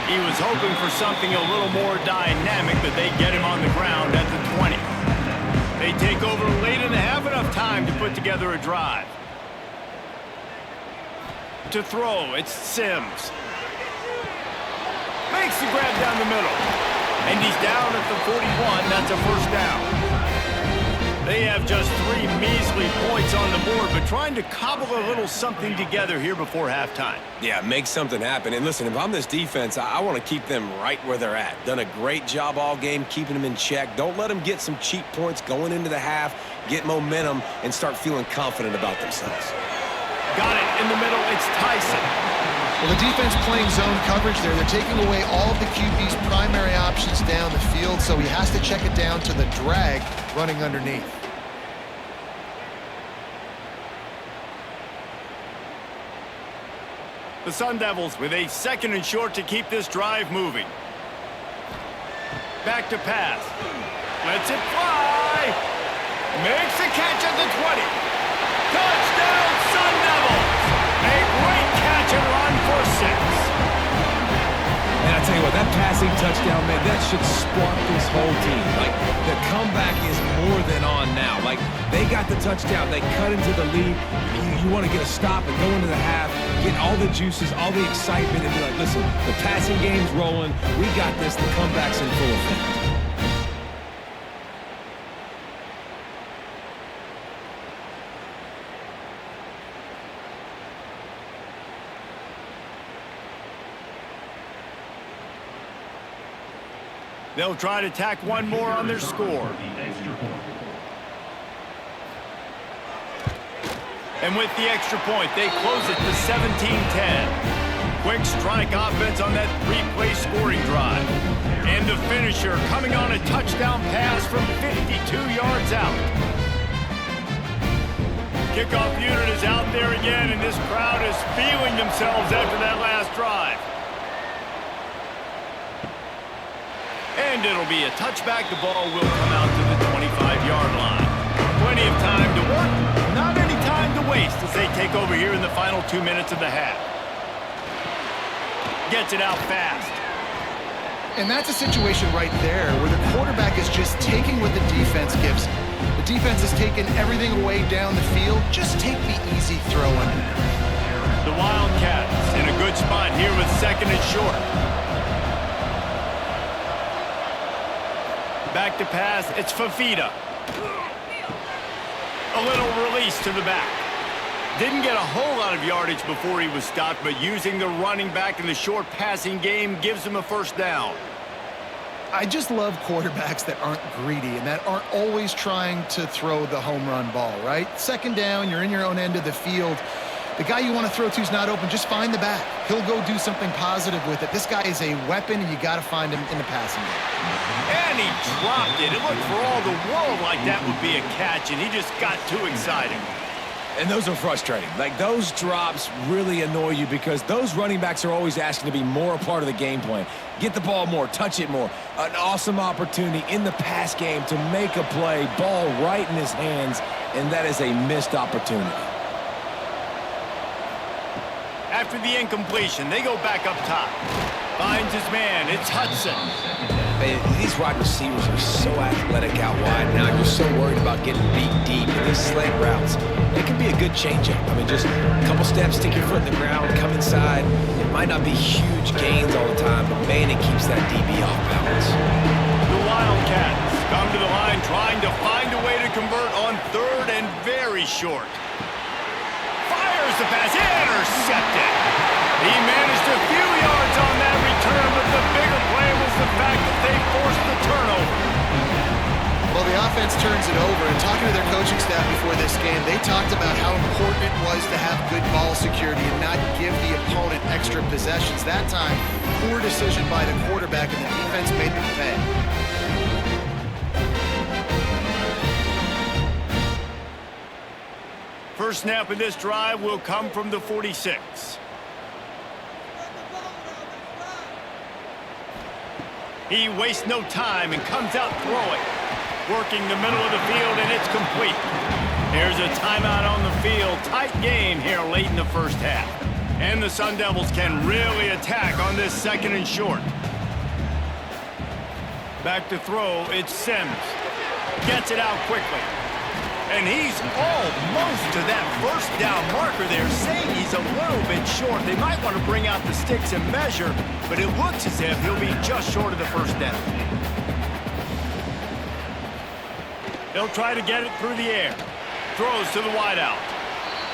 He was hoping for something a little more dynamic, but they get him on the ground at the 20. They take over late in the half, enough time to put together a drive. To throw, it's Sims. Makes the grab down the middle. And he's down at the 41. That's a first down. They have just 3 measly points on the board, but trying to cobble a little something together here before halftime. Yeah, make something happen. And listen, if I'm this defense, I want to keep them right where they're at. Done a great job all game keeping them in check. Don't let them get some cheap points going into the half, get momentum, and start feeling confident about themselves. Got it in the middle. It's Tyson. Well, the defense playing zone coverage there. They're taking away all of the QB's primary options down the field, so he has to check it down to the drag running underneath. The Sun Devils with a 2nd and short to keep this drive moving. Back to pass. Lets it fly. Makes a catch at the 20. Touchdown, Sun Devils! A great catch and run for 6. And I tell you what, that passing touchdown, man, that should spark this whole team. Like, the comeback is more than on now. Like, they got the touchdown. They cut into the lead. You want to get a stop and go into the half, get all the juices, all the excitement, and be like, listen, the passing game's rolling. We got this. The comeback's in full effect. They'll try to tack one more on their score. And with the extra point, they close it to 17-10. Quick strike offense on that 3-play scoring drive. And the finisher coming on a touchdown pass from 52 yards out. Kickoff unit is out there again, and this crowd is feeling themselves after that last drive. And it'll be a touchback. The ball will come out to the 25-yard line. Plenty of time to work, not any time to waste as they take over here in the final 2 minutes of the half. Gets it out fast. And that's a situation right there where the quarterback is just taking what the defense gives him. The defense has taken everything away down the field. Just take the easy throw under. The Wildcats in a good spot here with 2nd and short. Back to pass, it's Fafita. A little release to the back. Didn't get a whole lot of yardage before he was stopped, but using the running back in the short passing game gives him a first down. I just love quarterbacks that aren't greedy and that aren't always trying to throw the home run ball, right? 2nd down, you're in your own end of the field. The guy you want to throw to is not open. Just find the back. He'll go do something positive with it. This guy is a weapon, and you got to find him in the passing game. And he dropped it. It looked for all the world like that would be a catch, and he just got too excited. And those are frustrating. Like, those drops really annoy you because those running backs are always asking to be more a part of the game plan. Get the ball more, touch it more. An awesome opportunity in the pass game to make a play, ball right in his hands, and that is a missed opportunity. After the incompletion, they go back up top. Finds his man. It's Hudson. Man, these wide receivers are so athletic out wide now. You're so worried about getting beat deep in these slant routes. It can be a good changeup. I mean, just a couple steps, stick your foot in the ground, come inside. It might not be huge gains all the time, but man, it keeps that DB off balance. The Wildcats come to the line trying to find a way to convert on third and very short. Fires the pass, intercepted. He managed a few yards on that return, but the bigger play was the fact that they forced the turnover. Well, the offense turns it over, and talking to their coaching staff before this game, they talked about how important it was to have good ball security and not give the opponent extra possessions. That time, poor decision by the quarterback, and the defense made them pay. First snap of this drive will come from the 46. He wastes no time and comes out throwing. Working the middle of the field, and it's complete. There's a timeout on the field. Tight game here late in the first half. And the Sun Devils can really attack on this second and short. Back to throw, it's Sims. Gets it out quickly. And he's almost to that first down marker there, saying he's a little bit short. They might want to bring out the sticks and measure, but it looks as if he'll be just short of the first down. He'll try to get it through the air. Throws to the wideout.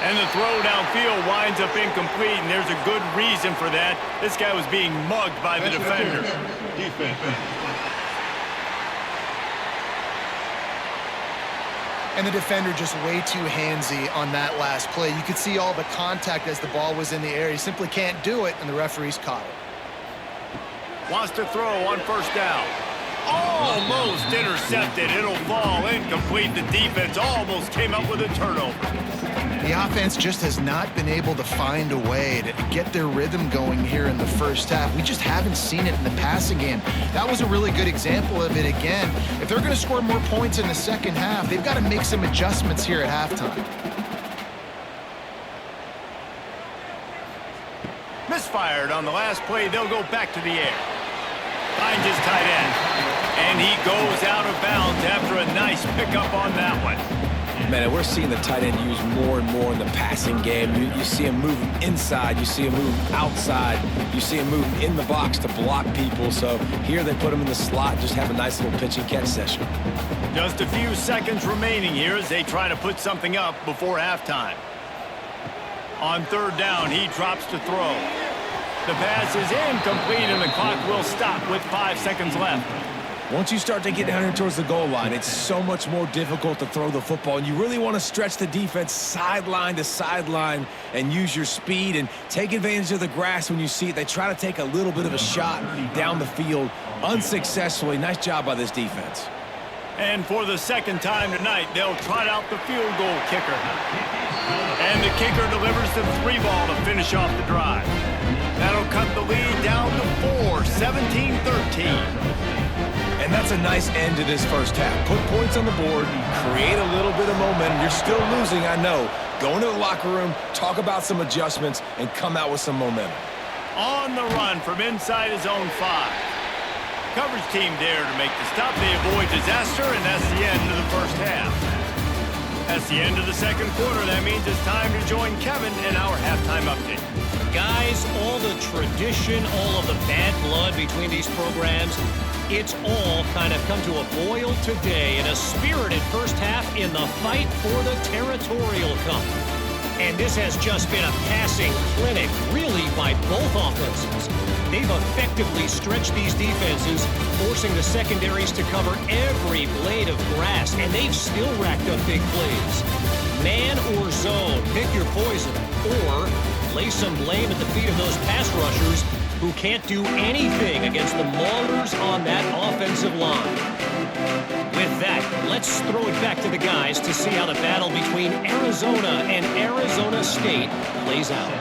And the throw downfield winds up incomplete, and there's a good reason for that. This guy was being mugged by the defender. Defense. And the defender just way too handsy on that last play. You could see all the contact as the ball was in the air. He simply can't do it, and the referees caught it. Wants to throw on first down. Almost intercepted. It'll fall incomplete. The defense almost came up with a turnover. The offense just has not been able to find a way to get their rhythm going here in the first half. We just haven't seen it in the passing game. That was a really good example of it again. If they're going to score more points in the second half, they've got to make some adjustments here at halftime. Misfired on the last play. They'll go back to the air. Finds his tight end. And he goes out of bounds after a nice pickup on that one. Man, we're seeing the tight end used more and more in the passing game. You see him moving inside. You see him move outside. You see him move in the box to block people. So here they put him in the slot, just have a nice little pitch and catch session. Just a few seconds remaining here as they try to put something up before halftime. On third down, he drops to throw. The pass is incomplete, and the clock will stop with 5 seconds left. Once you start to get down here towards the goal line, it's so much more difficult to throw the football, and you really want to stretch the defense sideline to sideline and use your speed and take advantage of the grass when you see it. They try to take a little bit of a shot down the field unsuccessfully. Nice job by this defense. And for the second time tonight, they'll trot out the field goal kicker. And the kicker delivers the 3-ball to finish off the drive. That'll cut the lead down to 4, 17-13. And that's a nice end to this first half. Put points on the board, create a little bit of momentum. You're still losing, I know. Go into the locker room, talk about some adjustments, and come out with some momentum. On the run from inside his own 5. Coverage team there to make the stop. They avoid disaster, and that's the end of the first half. That's the end of the second quarter. That means it's time to join Kevin in our halftime update. Guys, all the tradition, all of the bad blood between these programs, it's all kind of come to a boil today in a spirited first half in the fight for the Territorial Cup. And this has just been a passing clinic, really, by both offenses. They've effectively stretched these defenses, forcing the secondaries to cover every blade of grass, and they've still racked up big plays. Man or zone, pick your poison, or lay some blame at the feet of those pass rushers who can't do anything against the maulers on that offensive line. With that, let's throw it back to the guys to see how the battle between Arizona and Arizona State plays out.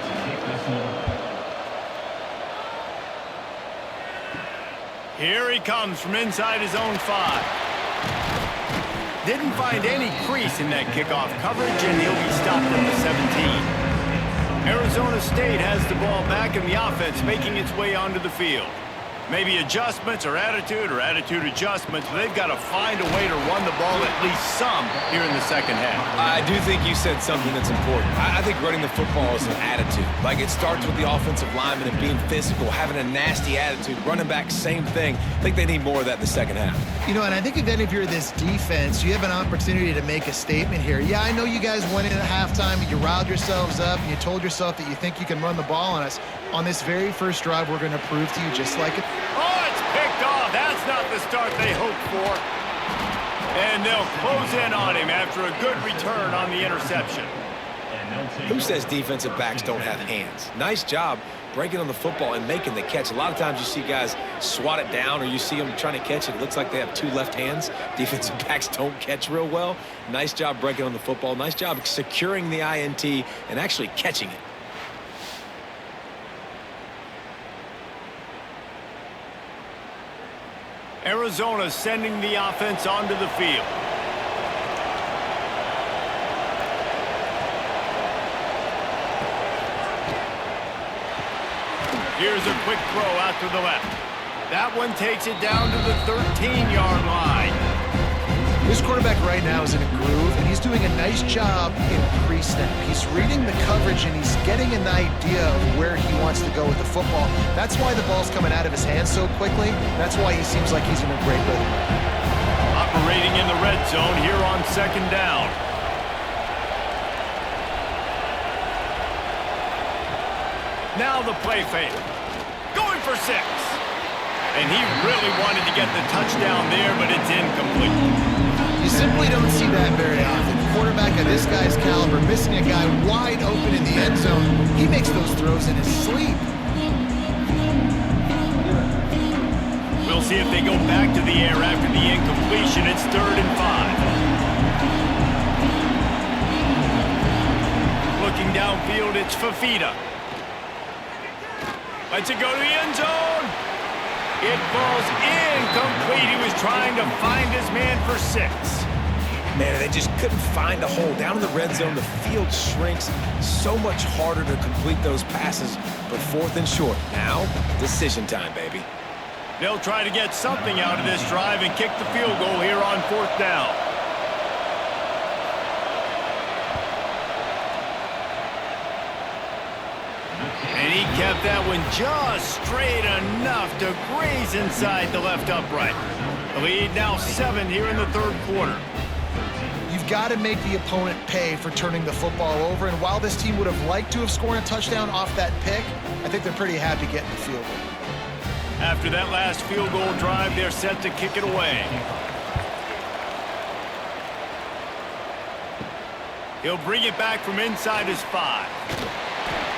Here he comes from inside his own 5. Didn't find any crease in that kickoff coverage, and he'll be stopped at the 17. Arizona State has the ball back in the offense, making its way onto the field. Maybe adjustments or attitude adjustments, but they've got to find a way to run the ball at least some here in the second half. I do think you said something that's important. I think running the football is an attitude. Like, it starts with the offensive lineman and being physical, having a nasty attitude. Running back, same thing. I think they need more of that in the second half. You know, and I think then if you're this defense, you have an opportunity to make a statement here. Yeah, I know you guys went in at halftime and you riled yourselves up and you told yourself that you think you can run the ball on us. On this very first drive, we're going to prove to you just like it. Oh, it's picked off. That's not the start they hoped for. And they'll close in on him after a good return on the interception. Who says defensive backs don't have hands? Nice job breaking on the football and making the catch. A lot of times you see guys swat it down or you see them trying to catch it. It looks like they have 2 left hands. Defensive backs don't catch real well. Nice job breaking on the football. Nice job securing the INT and actually catching it. Arizona sending the offense onto the field. Here's a quick throw out to the left. That one takes it down to the 13-yard line. This quarterback right now is in a groove, and he's doing a nice job in pre-snap. He's reading the coverage, and he's getting an idea of where he wants to go with the football. That's why the ball's coming out of his hands so quickly. That's why he seems like he's in a great rhythm. Operating in the red zone here on second down. Now the play fake. Going for 6. And he really wanted to get the touchdown there, but it's incomplete. You simply don't see that very often. The quarterback of this guy's caliber missing a guy wide open in the end zone. He makes those throws in his sleep. We'll see if they go back to the air after the incompletion. It's 3rd and 5. Looking downfield, it's Fafita. Lets it go to the end zone. It falls incomplete. He was trying to find his man for 6. Man, they just couldn't find a hole. Down in the red zone, the field shrinks. So much harder to complete those passes, but 4th and short. Now, decision time, baby. They'll try to get something out of this drive and kick the field goal here on 4th down. And he kept that one just straight enough to graze inside the left upright. The lead now 7 here in the 3rd quarter. You've got to make the opponent pay for turning the football over, and while this team would have liked to have scored a touchdown off that pick, I think they're pretty happy getting the field goal. After that last field goal drive, they're set to kick it away. He'll bring it back from inside his 5.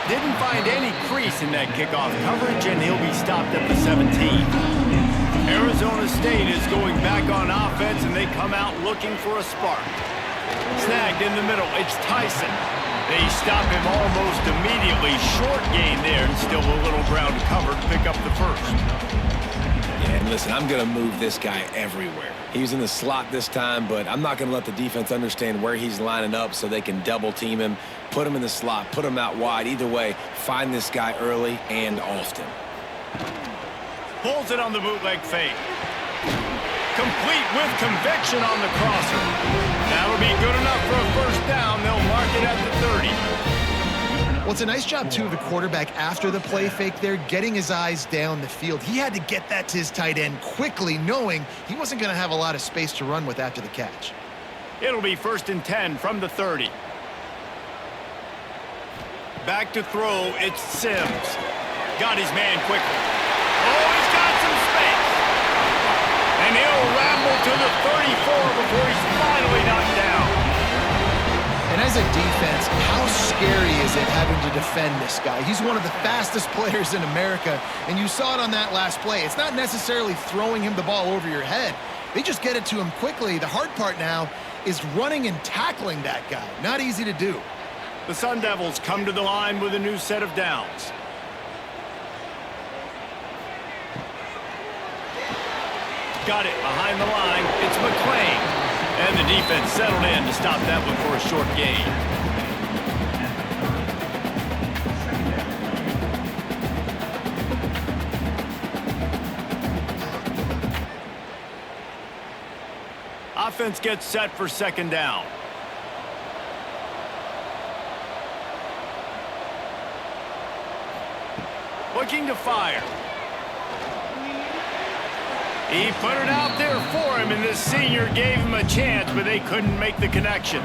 Didn't find any crease in that kickoff coverage, and he'll be stopped at the 17. Arizona State is going back on offense, and they come out looking for a spark. Snagged in the middle, it's Tyson. They stop him almost immediately. Short gain there, and still a little ground to cover to pick up the 1st. Yeah, and listen, I'm going to move this guy everywhere. He's in the slot this time, but I'm not going to let the defense understand where he's lining up so they can double team him, put him in the slot, put him out wide. Either way, find this guy early and often. Pulls it on the bootleg fake. Complete with conviction on the crosser. That'll be good enough for a 1st down. They'll mark it at the 30. Well, it's a nice job, too, of the quarterback after the play fake there, getting his eyes down the field. He had to get that to his tight end quickly, knowing he wasn't going to have a lot of space to run with after the catch. It'll be 1st and 10 from the 30. Back to throw, it's Sims. Got his man quickly. Oh, he's got some space. And he'll ramble to the 34 before he's finally knocked down. And as a defense, how scary is it having to defend this guy? He's one of the fastest players in America, and you saw it on that last play. It's not necessarily throwing him the ball over your head. They just get it to him quickly. The hard part now is running and tackling that guy. Not easy to do. The Sun Devils come to the line with a new set of downs. Got it behind the line. It's McClain. And the defense settled in to stop that one for a short gain. Offense gets set for second down. Looking to fire. He put it out there for him, and this senior gave him a chance, but they couldn't make the connection.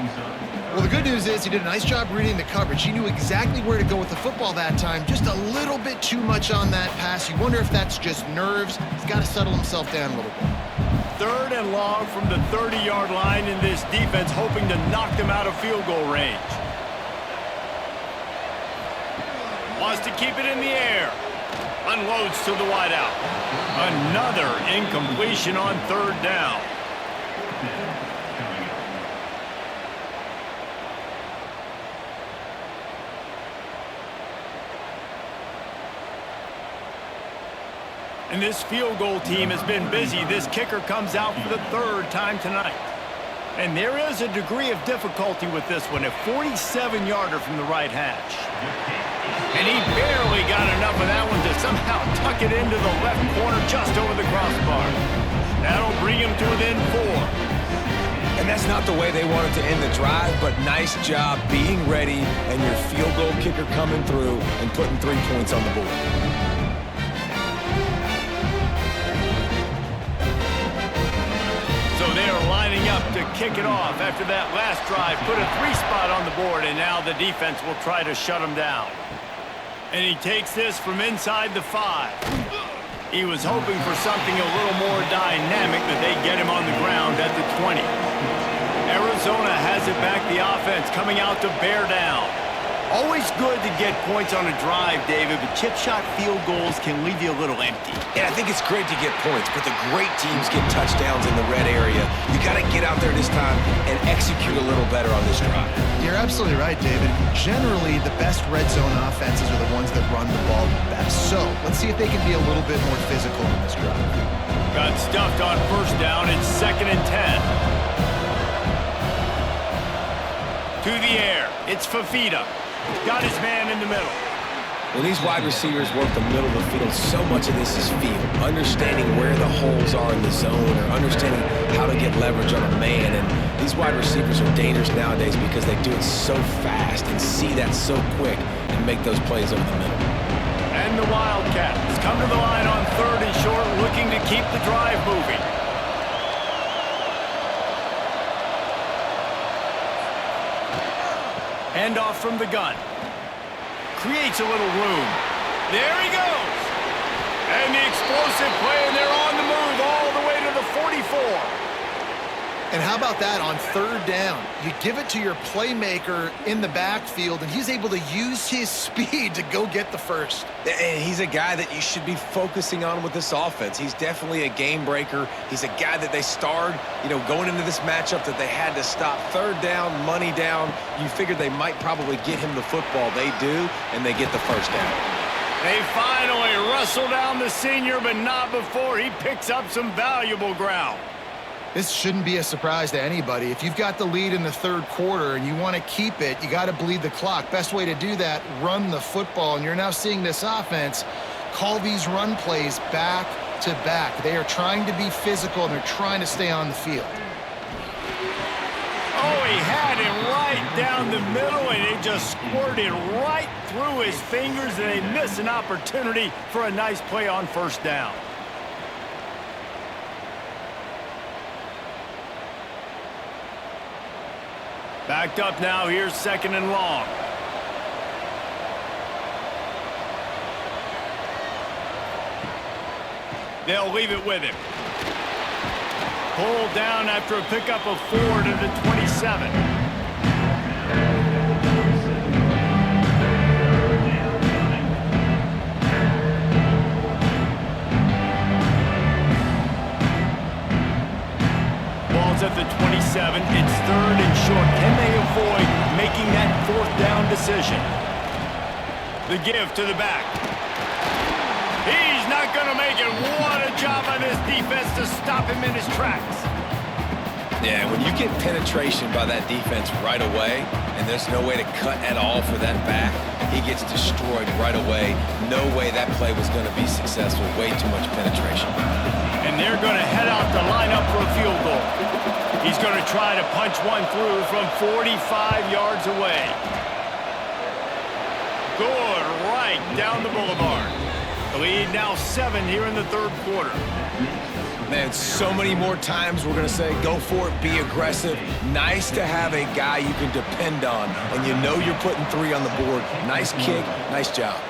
Well, the good news is he did a nice job reading the coverage. He knew exactly where to go with the football that time. Just a little bit too much on that pass. You wonder if that's just nerves. He's got to settle himself down a little bit. 3rd and long from the 30-yard line, in this defense hoping to knock them out of field goal range. Wants to keep it in the air. Unloads to the wideout. Another incompletion on 3rd down. And this field goal team has been busy. This kicker comes out for the 3rd time tonight. And there is a degree of difficulty with this one, a 47-yarder from the right hash. And he barely got enough of that one to somehow tuck it into the left corner just over the crossbar. That'll bring him to within 4. And that's not the way they wanted to end the drive, but nice job being ready and your field goal kicker coming through and putting 3 points on the board. So they are lining up to kick it off after that last drive. Put a 3 spot on the board, and now the defense will try to shut him down. And he takes this from inside the 5. He was hoping for something a little more dynamic, that they get him on the ground at the 20. Arizona has it back, the offense coming out to bear down. Always good to get points on a drive, David, but chip shot field goals can leave you a little empty. Yeah, I think it's great to get points, but the great teams get touchdowns in the red area. You got to get out there this time and execute a little better on this drive. You're absolutely right, David. Generally, the best red zone offenses are the ones that run the ball the best. So let's see if they can be a little bit more physical in this drive. Got stuffed on 1st down. It's 2nd and 10. To the air. It's Fafita. Got his man in the middle. When these wide receivers work the middle of the field, so much of this is feel. Understanding where the holes are in the zone, or understanding how to get leverage on a man. And these wide receivers are dangerous nowadays because they do it so fast and see that so quick and make those plays over the middle. And the Wildcats come to the line on 3rd and short, looking to keep the drive moving. Handoff from the gun. Creates a little room. There he goes. And the explosive play, and they're on the move all the way to the 44. And how about that on 3rd down? You give it to your playmaker in the backfield, and he's able to use his speed to go get the first. And he's a guy that you should be focusing on with this offense. He's definitely a game breaker. He's a guy that they starred, going into this matchup that they had to stop. 3rd down, money down. You figured they might probably get him the football. They do, and they get the first down. They finally wrestle down the senior, but not before he picks up some valuable ground. This shouldn't be a surprise to anybody. If you've got the lead in the 3rd quarter and you want to keep it, you got to bleed the clock. Best way to do that, run the football. And you're now seeing this offense call these run plays back to back. They are trying to be physical, and they're trying to stay on the field. Oh, he had him right down the middle, and it just squirted right through his fingers, and they miss an opportunity for a nice play on 1st down. Backed up now, here's 2nd and long. They'll leave it with him. Pulled down after a pickup of 4 to the 27. 7. It's 3rd and short. Can they avoid making that 4th down decision? The give to the back. He's not going to make it. What a job by this defense to stop him in his tracks. Yeah, when you get penetration by that defense right away, and there's no way to cut at all for that back, he gets destroyed right away. No way that play was going to be successful. Way too much penetration. And they're going to head out to line up for a field goal. He's going to try to punch one through from 45 yards away. Good, right down the boulevard. The lead now 7 here in the 3rd quarter. Man, so many more times we're going to say, go for it, be aggressive. Nice to have a guy you can depend on, and you know you're putting 3 on the board. Nice kick, nice job.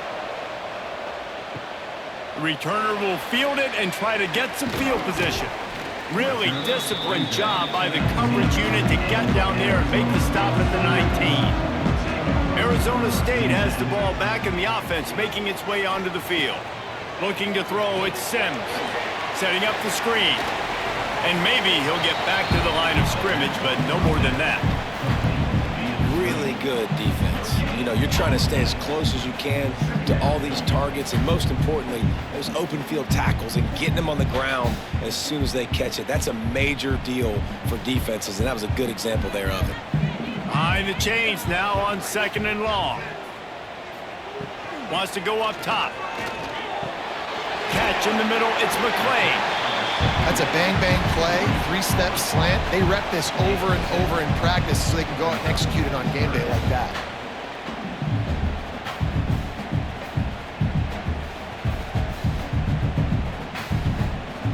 The returner will field it and try to get some field position. Really disciplined job by the coverage unit to get down there and make the stop at the 19. Arizona State has the ball back in the offense, making its way onto the field. Looking to throw, it's Sims. Setting up the screen. And maybe he'll get back to the line of scrimmage, but no more than that. Really good defense. You know, you're trying to stay as close as you can to all these targets, and most importantly, those open field tackles and getting them on the ground as soon as they catch it. That's a major deal for defenses, and that was a good example there of it. Behind the chains now on 2nd and long. Wants to go up top. Catch in the middle, it's McClain. That's a bang-bang play, 3-step slant. They rep this over and over in practice so they can go out and execute it on game day like that.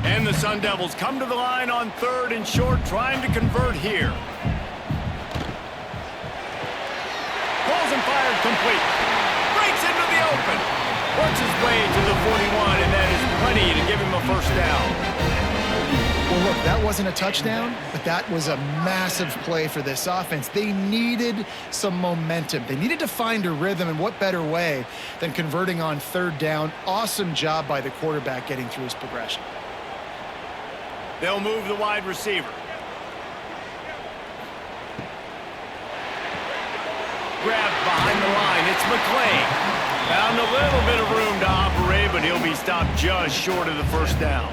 And the Sun Devils come to the line on 3rd and short, trying to convert here. Pulls and fired complete. Breaks into the open. Works his way to the 41, and that is plenty to give him a 1st down. Well, look, that wasn't a touchdown, but that was a massive play for this offense. They needed some momentum. They needed to find a rhythm, and what better way than converting on 3rd down. Awesome job by the quarterback getting through his progression. They'll move the wide receiver. Grabbed behind the line, it's McClain. Found a little bit of room to operate, but he'll be stopped just short of the 1st down.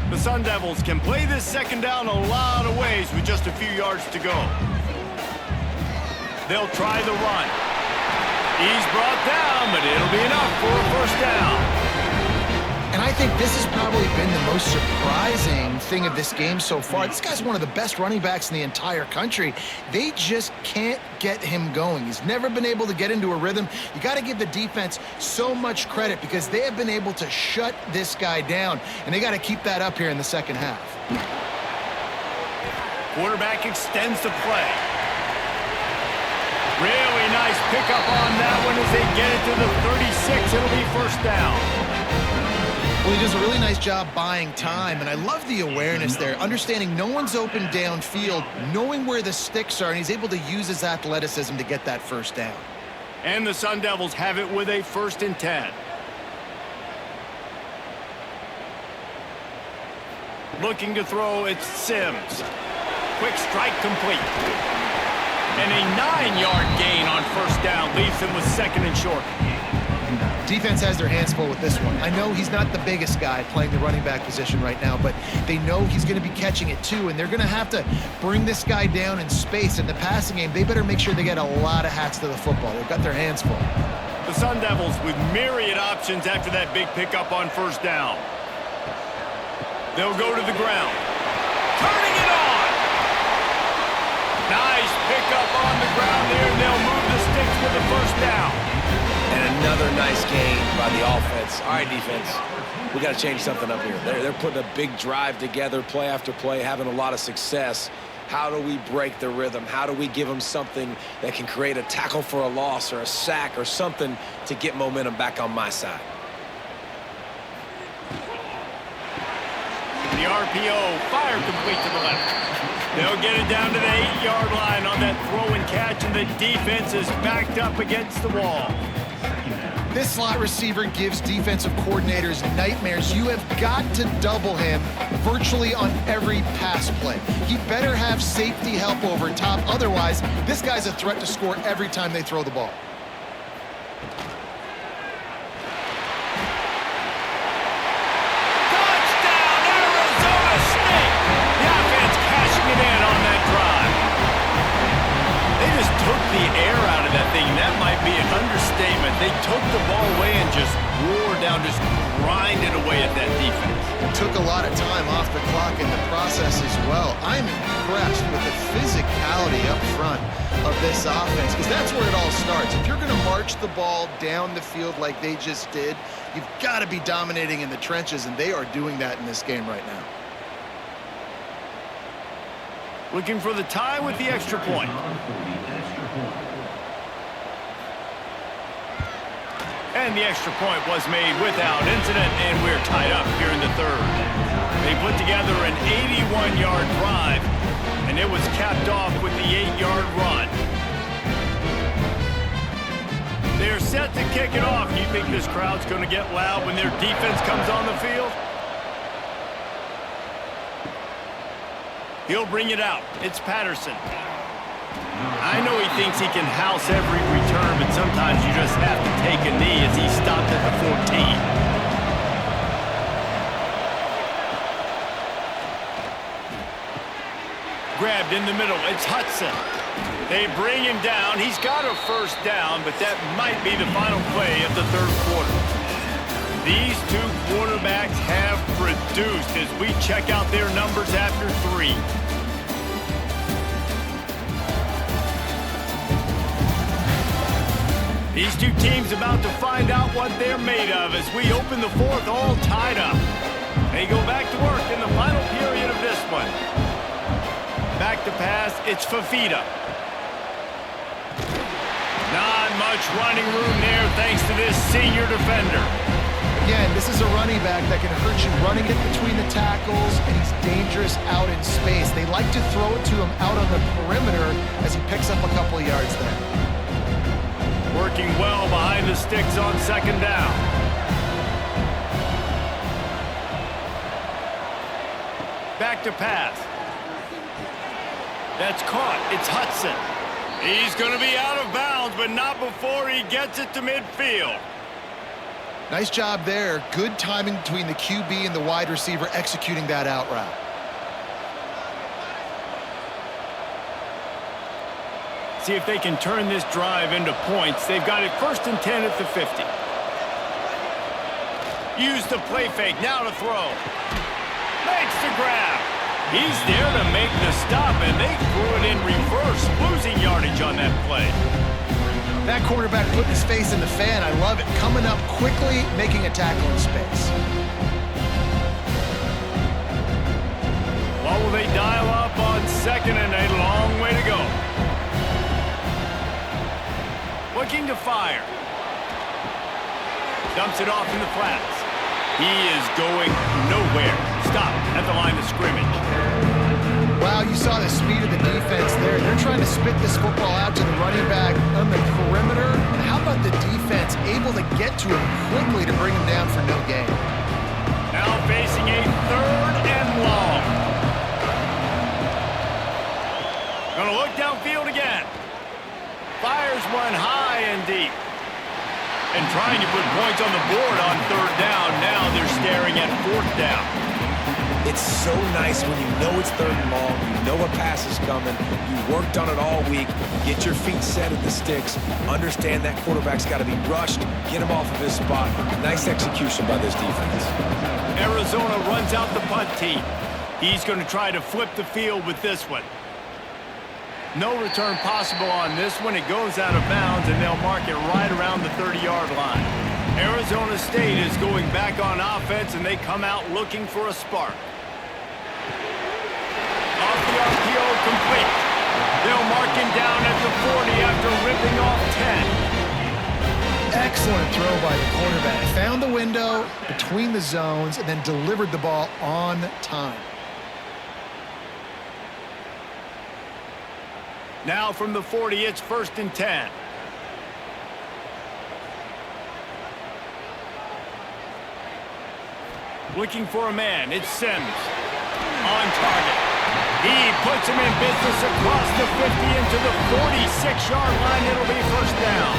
The Sun Devils can play this 2nd down a lot of ways with just a few yards to go. They'll try the run. He's brought down, but it'll be enough for a 1st down. And I think this has probably been the most surprising thing of this game so far. This guy's one of the best running backs in the entire country. They just can't get him going. He's never been able to get into a rhythm. You got to give the defense so much credit because they have been able to shut this guy down, and they got to keep that up here in the 2nd half. Quarterback extends the play. Really nice pickup on that one as they get it to the 36. It'll be 1st down. Well, he does a really nice job buying time, and I love the awareness there, understanding no one's open downfield, knowing where the sticks are, and he's able to use his athleticism to get that 1st down. And the Sun Devils have it with a 1st and 10. Looking to throw, it's Sims. Quick strike complete. And a 9-yard gain on 1st down leaves them with 2nd and short. Defense has their hands full with this one. I know he's not the biggest guy playing the running back position right now, but they know he's going to be catching it too, and they're going to have to bring this guy down in space. In the passing game, they better make sure they get a lot of hats to the football. They've got their hands full. The Sun Devils with myriad options after that big pickup on 1st down. They'll go to the ground. Turning it on! Nice pickup on the ground there, and they'll move the sticks with the 1st down. And another nice gain by the offense. All right, defense, we got to change something up here. They're putting a big drive together, play after play, having a lot of success. How do we break the rhythm? How do we give them something that can create a tackle for a loss or a sack or something to get momentum back on my side? The RPO, fire complete to the left. They'll get it down to the 8-yard line on that throw and catch, and the defense is backed up against the wall. This slot receiver gives defensive coordinators nightmares. You have got to double him virtually on every pass play. He better have safety help over top. Otherwise, this guy's a threat to score every time they throw the ball. Touchdown, Arizona State! The offense cashing it in on that drive. They just took the air out of that thing. That might be an understatement. They took the ball away and just wore down, just grinded away at that defense. It took a lot of time off the clock in the process as well. I'm impressed with the physicality up front of this offense, because that's where it all starts. If you're going to march the ball down the field like they just did, you've got to be dominating in the trenches, and they are doing that in this game right now. Looking for the tie with the extra point. And the extra point was made without incident, and we're tied up here in the third. They put together an 81-yard drive, and it was capped off with the 8-yard run. They're set to kick it off. You think this crowd's going to get loud when their defense comes on the field? He'll bring it out. It's Patterson. I know he thinks he can house every return, but sometimes you just have to take a knee as he stopped at the 14. Grabbed in the middle. It's Hudson. They bring him down. He's got a first down, but that might be the final play of the third quarter. These two quarterbacks have produced as we check out their numbers after 3. These two teams about to find out what they're made of as we open the fourth all tied up. They go back to work in the final period of this one. Back to pass, it's Fafita. Not much running room there thanks to this senior defender. Again, this is a running back that can hurt you running it between the tackles, and he's dangerous out in space. They like to throw it to him out on the perimeter as he picks up a couple of yards there. Working well behind the sticks on second down. Back to pass. That's caught. It's Hudson. He's going to be out of bounds, but not before he gets it to midfield. Nice job there. Good timing between the QB and the wide receiver executing that out route. See if they can turn this drive into points. They've got it 1st and 10 at the 50. Use the play fake. Now to throw. Makes the grab. He's there to make the stop, and they threw it in reverse, losing yardage on that play. That quarterback putting his face in the fan. I love it. Coming up quickly, making a tackle in space. What will they dial up on second, and a long way to go. Looking to fire. Dumps it off in the flats. He is going nowhere. Stop at the line of scrimmage. Wow, you saw the speed of the defense there. They're trying to spit this football out to the running back on the perimeter. And how about the defense able to get to him quickly to bring him down for no gain? Now facing a 3rd and long. Gonna look downfield again. Fires one high and deep. And trying to put points on the board on 3rd down. Now they're staring at 4th down. It's so nice when you know it's 3rd and long, you know a pass is coming, you worked on it all week, get your feet set at the sticks, understand that quarterback's got to be rushed, get him off of his spot. Nice execution by this defense. Arizona runs out the punt team. He's going to try to flip the field with this one. No return possible on this one. It goes out of bounds, and they'll mark it right around the 30-yard line. Arizona State is going back on offense, and they come out looking for a spark. Off the RPO, complete. They'll mark him down at the 40 after ripping off 10. Excellent throw by the quarterback. Found the window between the zones and then delivered the ball on time. Now from the 40, it's 1st and 10. Looking for a man, it's Sims. On target. He puts him in business across the 50 into the 46-yard line. It'll be first down.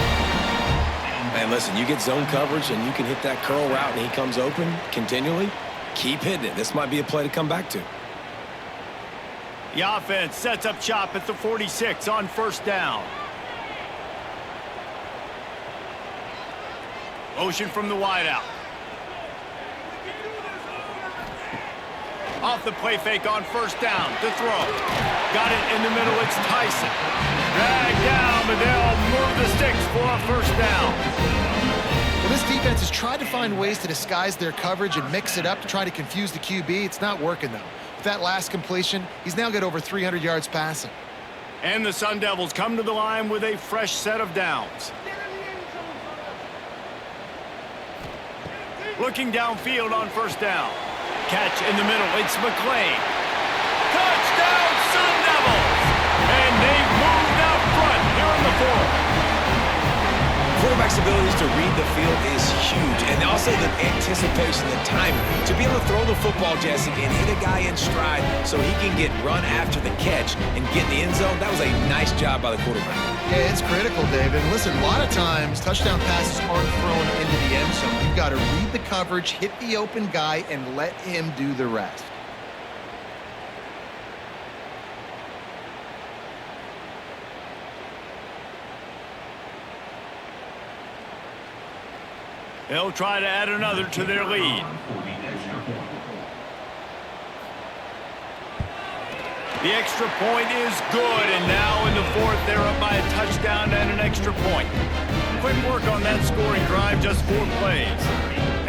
Man, listen, you get zone coverage and you can hit that curl route and he comes open continually. Keep hitting it. This might be a play to come back to. The offense sets up shop at the 46 on first down. Motion from the wideout. Off the play fake on first down to throw. Got it in the middle. It's Tyson. Dragged down, but they'll move the sticks for a first down. Well, this defense has tried to find ways to disguise their coverage and mix it up to try to confuse the QB. It's not working, though. With that last completion, he's now got over 300 yards passing. And the Sun Devils come to the line with a fresh set of downs. Looking downfield on first down. Catch in the middle. It's McLean. Touchdown, Sun Devils! And they've moved out front here in the fourth. Quarterback's abilities to read the field is huge, and also the anticipation, the timing. To be able to throw the football, Jesse, and hit a guy in stride so he can get run after the catch and get in the end zone, that was a nice job by the quarterback. Yeah, it's critical, David. Listen, a lot of times, touchdown passes aren't thrown into the end zone. You've got to read the coverage, hit the open guy, and let him do the rest. They'll try to add another to their lead. The extra point is good, and now in the fourth, they're up by a touchdown and an extra point. Quick work on that scoring drive, just 4 plays.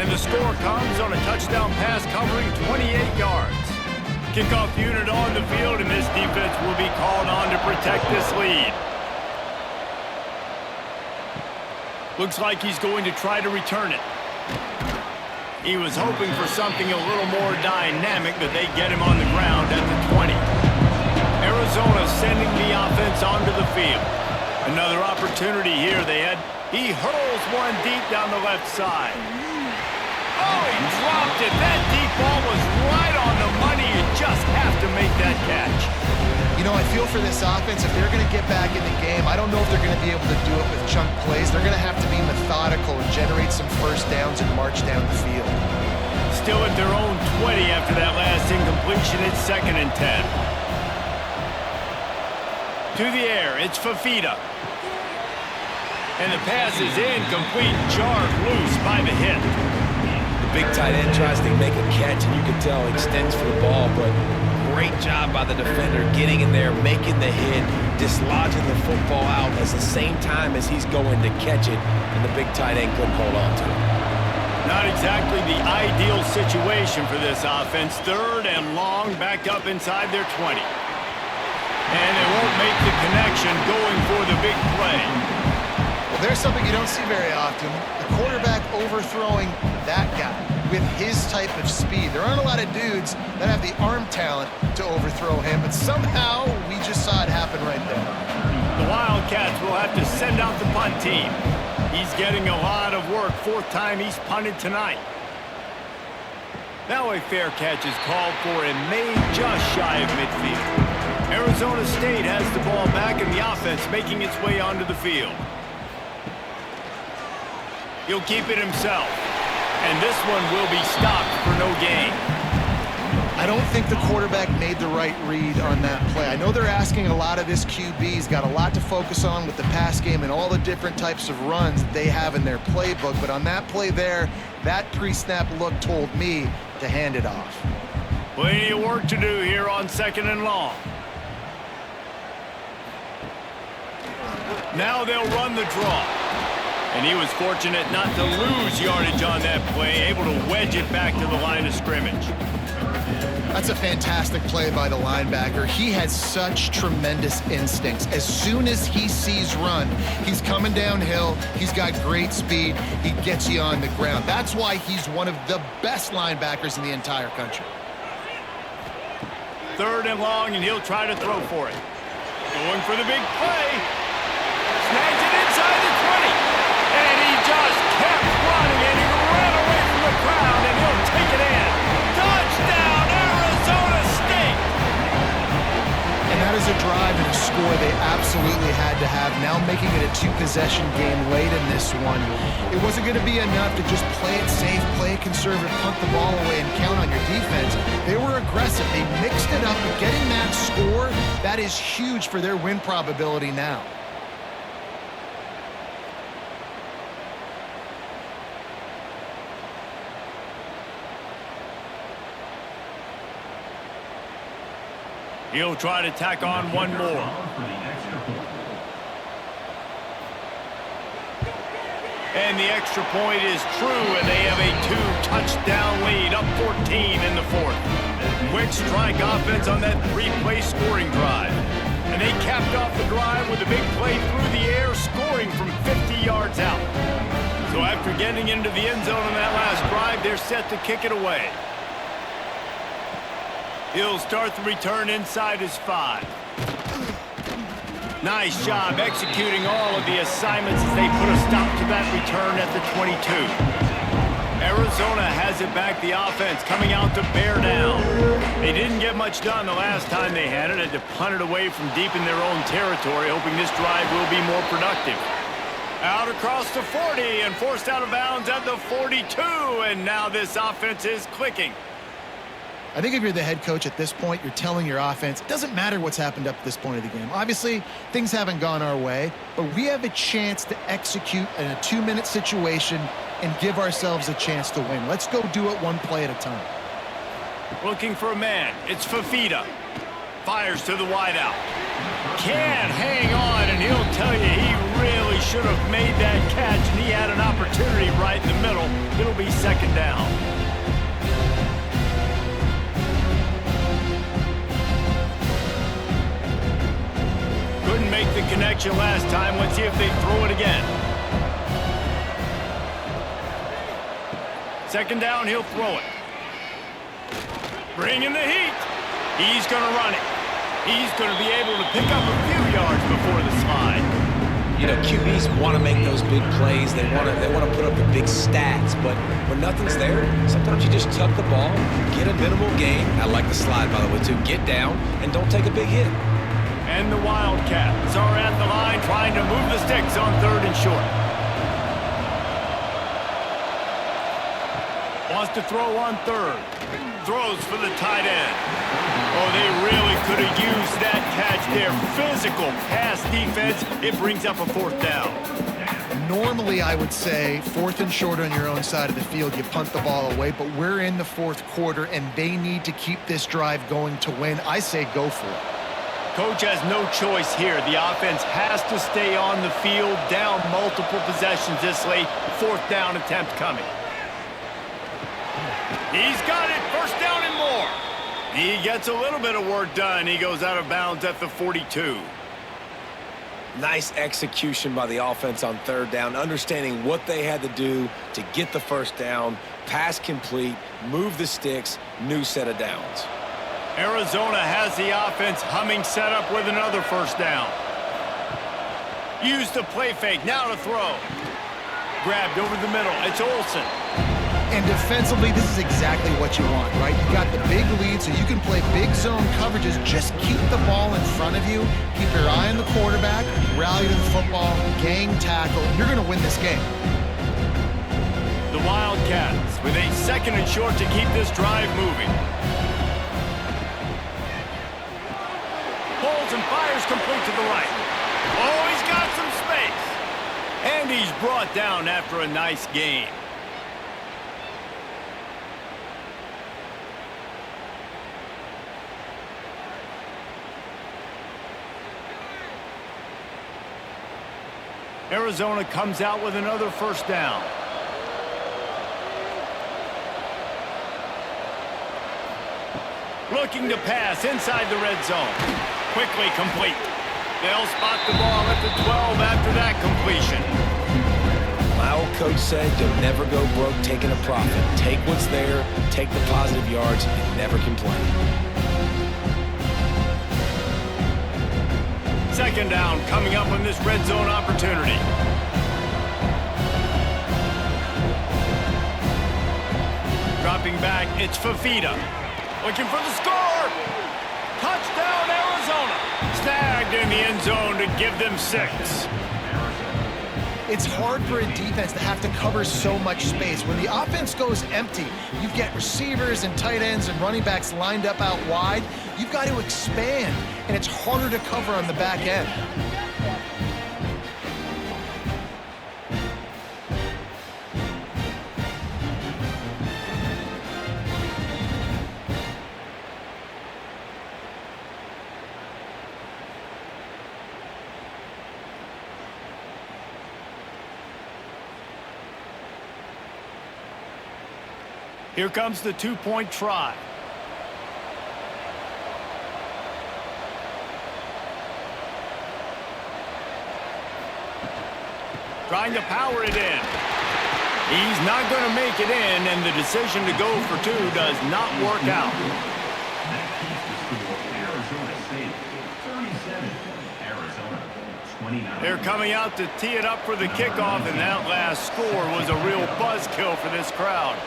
And the score comes on a touchdown pass covering 28 yards. Kickoff unit on the field, and this defense will be called on to protect this lead. Looks like he's going to try to return it. He was hoping for something a little more dynamic, but they get him on the ground at the 20. Arizona sending the offense onto the field. Another opportunity here they had. He hurls one deep down the left side. Oh, he dropped it. That deep ball was right on the money. You just have to make that catch. You know, I feel for this offense, if they're going to get back in the game, I don't know if they're going to be able to do it with chunk plays. They're going to have to be methodical and generate some first downs and march down the field. Still at their own 20 after that last incompletion. It's 2nd and 10. To the air, it's Fafita. And the pass is incomplete, jarred loose by the hit. The big tight end tries to make a catch, and you can tell he extends for the ball, but great job by the defender getting in there, making the hit, dislodging the football out at the same time as he's going to catch it, and the big tight end couldn't hold on to it. Not exactly the ideal situation for this offense. 3rd and long, back up inside their 20. And they won't make the connection going for the big play. Well, there's something you don't see very often. The quarterback overthrowing that guy with his type of speed. There aren't a lot of dudes that have the arm talent to overthrow him, but somehow we just saw it happen right there. The Wildcats will have to send out the punt team. He's getting a lot of work. 4th time he's punted tonight. Now a fair catch is called for and made just shy of midfield. Arizona State has the ball back and the offense making its way onto the field. He'll keep it himself. And this one will be stopped for no gain. I don't think the quarterback made the right read on that play. I know they're asking a lot of this QB. He's got a lot to focus on with the pass game and all the different types of runs that they have in their playbook. But on that play there, that pre-snap look told me to hand it off. Plenty of work to do here on 2nd and long. Now they'll run the draw. And he was fortunate not to lose yardage on that play, able to wedge it back to the line of scrimmage. That's a fantastic play by the linebacker. He has such tremendous instincts. As soon as he sees run, he's coming downhill. He's got great speed. He gets you on the ground. That's why he's one of the best linebackers in the entire country. 3rd and long, and he'll try to throw for it. Going for the big play. Snags it inside the 20. And he just kept running, and he ran away from the crowd, and he'll take it in. absolutely had to have. Now making it a two-possession game late in this one. It wasn't going to be enough to just play it safe, play it conservative, punt the ball away, and count on your defense. They were aggressive. They mixed it up. But getting that score, that is huge for their win probability now. He'll try to tack on one more. And the extra point is true, and they have a 2-touchdown lead, up 14 in the fourth. Quick strike offense on that 3-play scoring drive. And they capped off the drive with a big play through the air, scoring from 50 yards out. So after getting into the end zone on that last drive, they're set to kick it away. He'll start the return inside his 5. Nice job executing all of the assignments as they put a stop to that return at the 22. Arizona has it back, the offense coming out to bear down. They didn't get much done the last time they had to punt it away from deep in their own territory, hoping this drive will be more productive. Out across the 40 and forced out of bounds at the 42, and now this offense is clicking. I think if you're the head coach at this point, you're telling your offense, it doesn't matter what's happened up to this point of the game. Obviously, things haven't gone our way, but we have a chance to execute in a 2-minute situation and give ourselves a chance to win. Let's go do it one play at a time. Looking for a man. It's Fafita. Fires to the wideout. Can't hang on, and he'll tell you he really should have made that catch, and he had an opportunity right in the middle. It'll be second down. Couldn't make the connection last time. Let's see if they throw it again. Second down, he'll throw it. Bring in the heat. He's going to run it. He's going to be able to pick up a few yards before the slide. You know, QBs want to make those big plays. They want to put up the big stats. But when nothing's there, sometimes you just tuck the ball, get a minimal gain. I like the slide, by the way, too. Get down and don't take a big hit. And the Wildcats are at the line trying to move the sticks on 3rd and short. Wants to throw on 3rd. Throws for the tight end. Oh, they really could have used that catch there. Physical pass defense. It brings up a 4th down. Normally, I would say 4th and short on your own side of the field, you punt the ball away, but we're in the 4th quarter, and they need to keep this drive going to win. I say go for it. Coach has no choice here. The offense has to stay on the field, down multiple possessions this late. 4th down attempt coming. He's got it. 1st down and more. He gets a little bit of work done. He goes out of bounds at the 42. Nice execution by the offense on 3rd down, understanding what they had to do to get the 1st down, pass complete, move the sticks, new set of downs. Arizona has the offense humming, set up with another 1st down. Used the play fake, now to throw. Grabbed over the middle, it's Olsen. And defensively, this is exactly what you want, right? You got the big lead, so you can play big zone coverages. Just keep the ball in front of you. Keep your eye on the quarterback, rally to the football, gang tackle. You're going to win this game. The Wildcats with a 2nd and short to keep this drive moving. Pulls and fires complete to the right. Oh, he's got some space. And he's brought down after a nice gain. Arizona comes out with another 1st down. Looking to pass inside the red zone. Quickly complete. They'll spot the ball at the 12 after that completion. My old coach said you'll never go broke taking a profit. Take what's there, take the positive yards, and never complain. 2nd down coming up on this red zone opportunity. Dropping back, it's Fafita. Looking for the score. Touchdown, Arizona. Snagged plugged in the end zone to give them 6. It's hard for a defense to have to cover so much space. When the offense goes empty, you get receivers and tight ends and running backs lined up out wide. You've got to expand, and it's harder to cover on the back end. Here comes the two-point try. Trying to power it in. He's not going to make it in, and the decision to go for 2 does not work out. They're coming out to tee it up for the kickoff, and that last score was a real buzzkill for this crowd.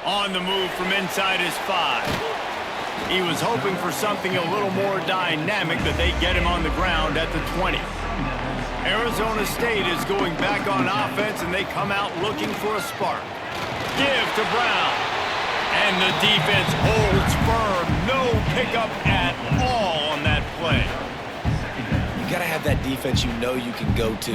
On the move from inside his 5. He was hoping for something a little more dynamic, but they get him on the ground at the 20. Arizona State is going back on offense, and they come out looking for a spark. Give to Brown. And the defense holds firm. No pickup at all on that play. You got to have that defense you know you can go to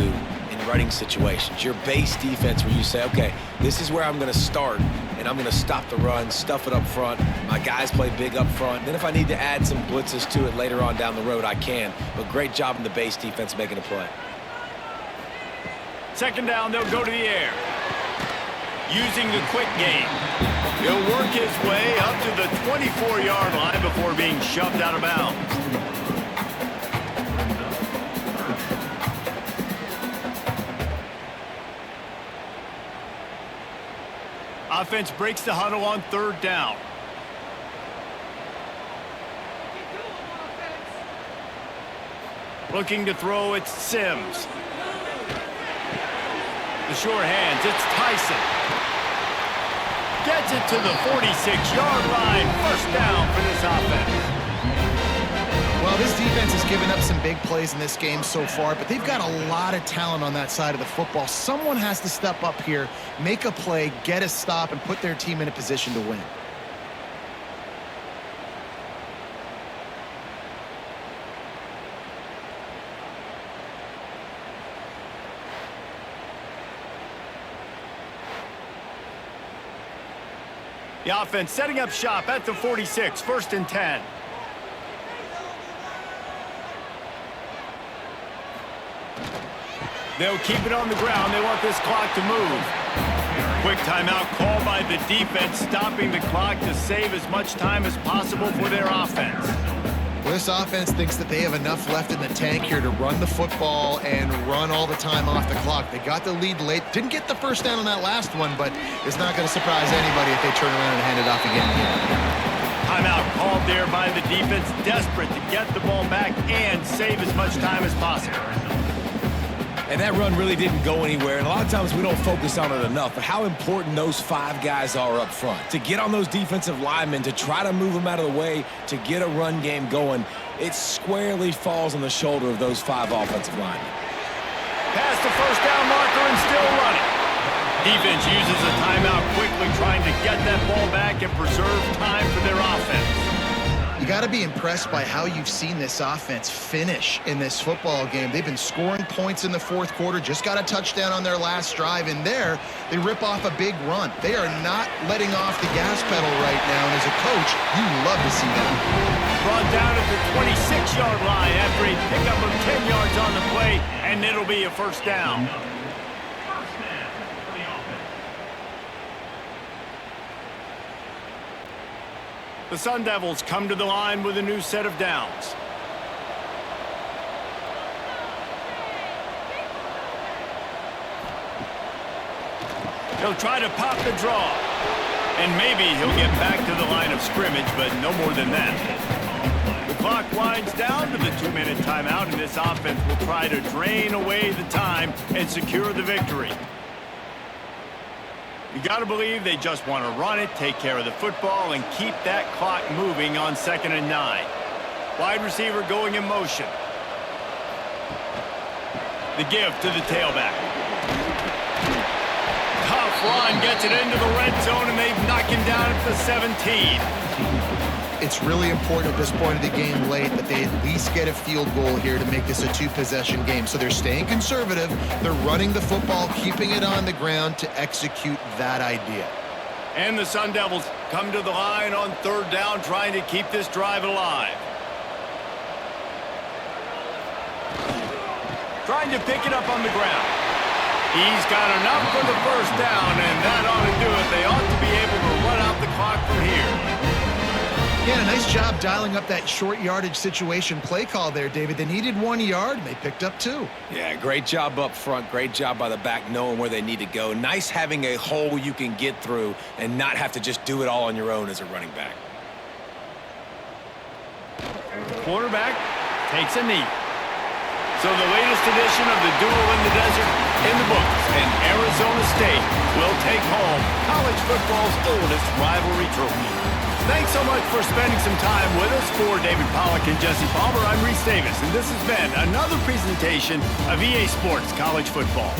in running situations. Your base defense where you say, okay, this is where I'm going to start, and I'm going to stop the run, stuff it up front. My guys play big up front. Then if I need to add some blitzes to it later on down the road, I can. But great job in the base defense making a play. Second down, they'll go to the air. Using the quick game. He'll work his way up to the 24-yard line before being shoved out of bounds. Offense breaks the huddle on third down. Looking to throw, it's Sims. The short hands, it's Tyson. Gets it to the 46-yard line. First down for this offense. Well, this defense has given up some big plays in this game so far, but they've got a lot of talent on that side of the football. Someone has to step up here, make a play, get a stop, and put their team in a position to win. The offense setting up shop at the 46, 1st and 10. They'll keep it on the ground. They want this clock to move. Quick timeout called by the defense, stopping the clock to save as much time as possible for their offense. Well, this offense thinks that they have enough left in the tank here to run the football and run all the time off the clock. They got the lead late. Didn't get the first down on that last one, but it's not going to surprise anybody if they turn around and hand it off again here. Timeout called there by the defense, desperate to get the ball back and save as much time as possible. And that run really didn't go anywhere, and a lot of times we don't focus on it enough, but how important those 5 guys are up front. To get on those defensive linemen, to try to move them out of the way, to get a run game going, it squarely falls on the shoulder of those 5 offensive linemen. Past the first down marker and still running. Defense uses a timeout quickly, trying to get that ball back and preserve time for their offense. You got to be impressed by how you've seen this offense finish in this football game. They've been scoring points in the 4th quarter, just got a touchdown on their last drive, and there they rip off a big run. They are not letting off the gas pedal right now, and as a coach, you love to see that. Brought down at the 26-yard line after a pickup of 10 yards on the play, and it'll be a first down. The Sun Devils come to the line with a new set of downs. He'll try to pop the draw. And maybe he'll get back to the line of scrimmage, but no more than that. The clock winds down to the 2-minute timeout, and this offense will try to drain away the time and secure the victory. You got to believe they just want to run it, take care of the football, and keep that clock moving on 2nd and 9. Wide receiver going in motion. The give to the tailback. Tough run, gets it into the red zone, and they've knocked him down at the 17. It's really important at this point of the game late that they at least get a field goal here to make this a two-possession game. So they're staying conservative. They're running the football, keeping it on the ground to execute that idea. And the Sun Devils come to the line on third down, trying to keep this drive alive. Trying to pick it up on the ground. He's got enough for the first down, and that ought to do it. They ought to be able to run out the clock from here. Yeah, nice job dialing up that short yardage situation play call there, David. They needed 1 yard, and they picked up 2. Yeah, great job up front. Great job by the back knowing where they need to go. Nice having a hole you can get through and not have to just do it all on your own as a running back. Quarterback takes a knee. So the latest edition of the Duel in the Desert in the books, and Arizona State will take home college football's oldest rivalry trophy. Thanks so much for spending some time with us. For David Pollack and Jesse Palmer, I'm Reese Davis, and this has been another presentation of EA Sports College Football.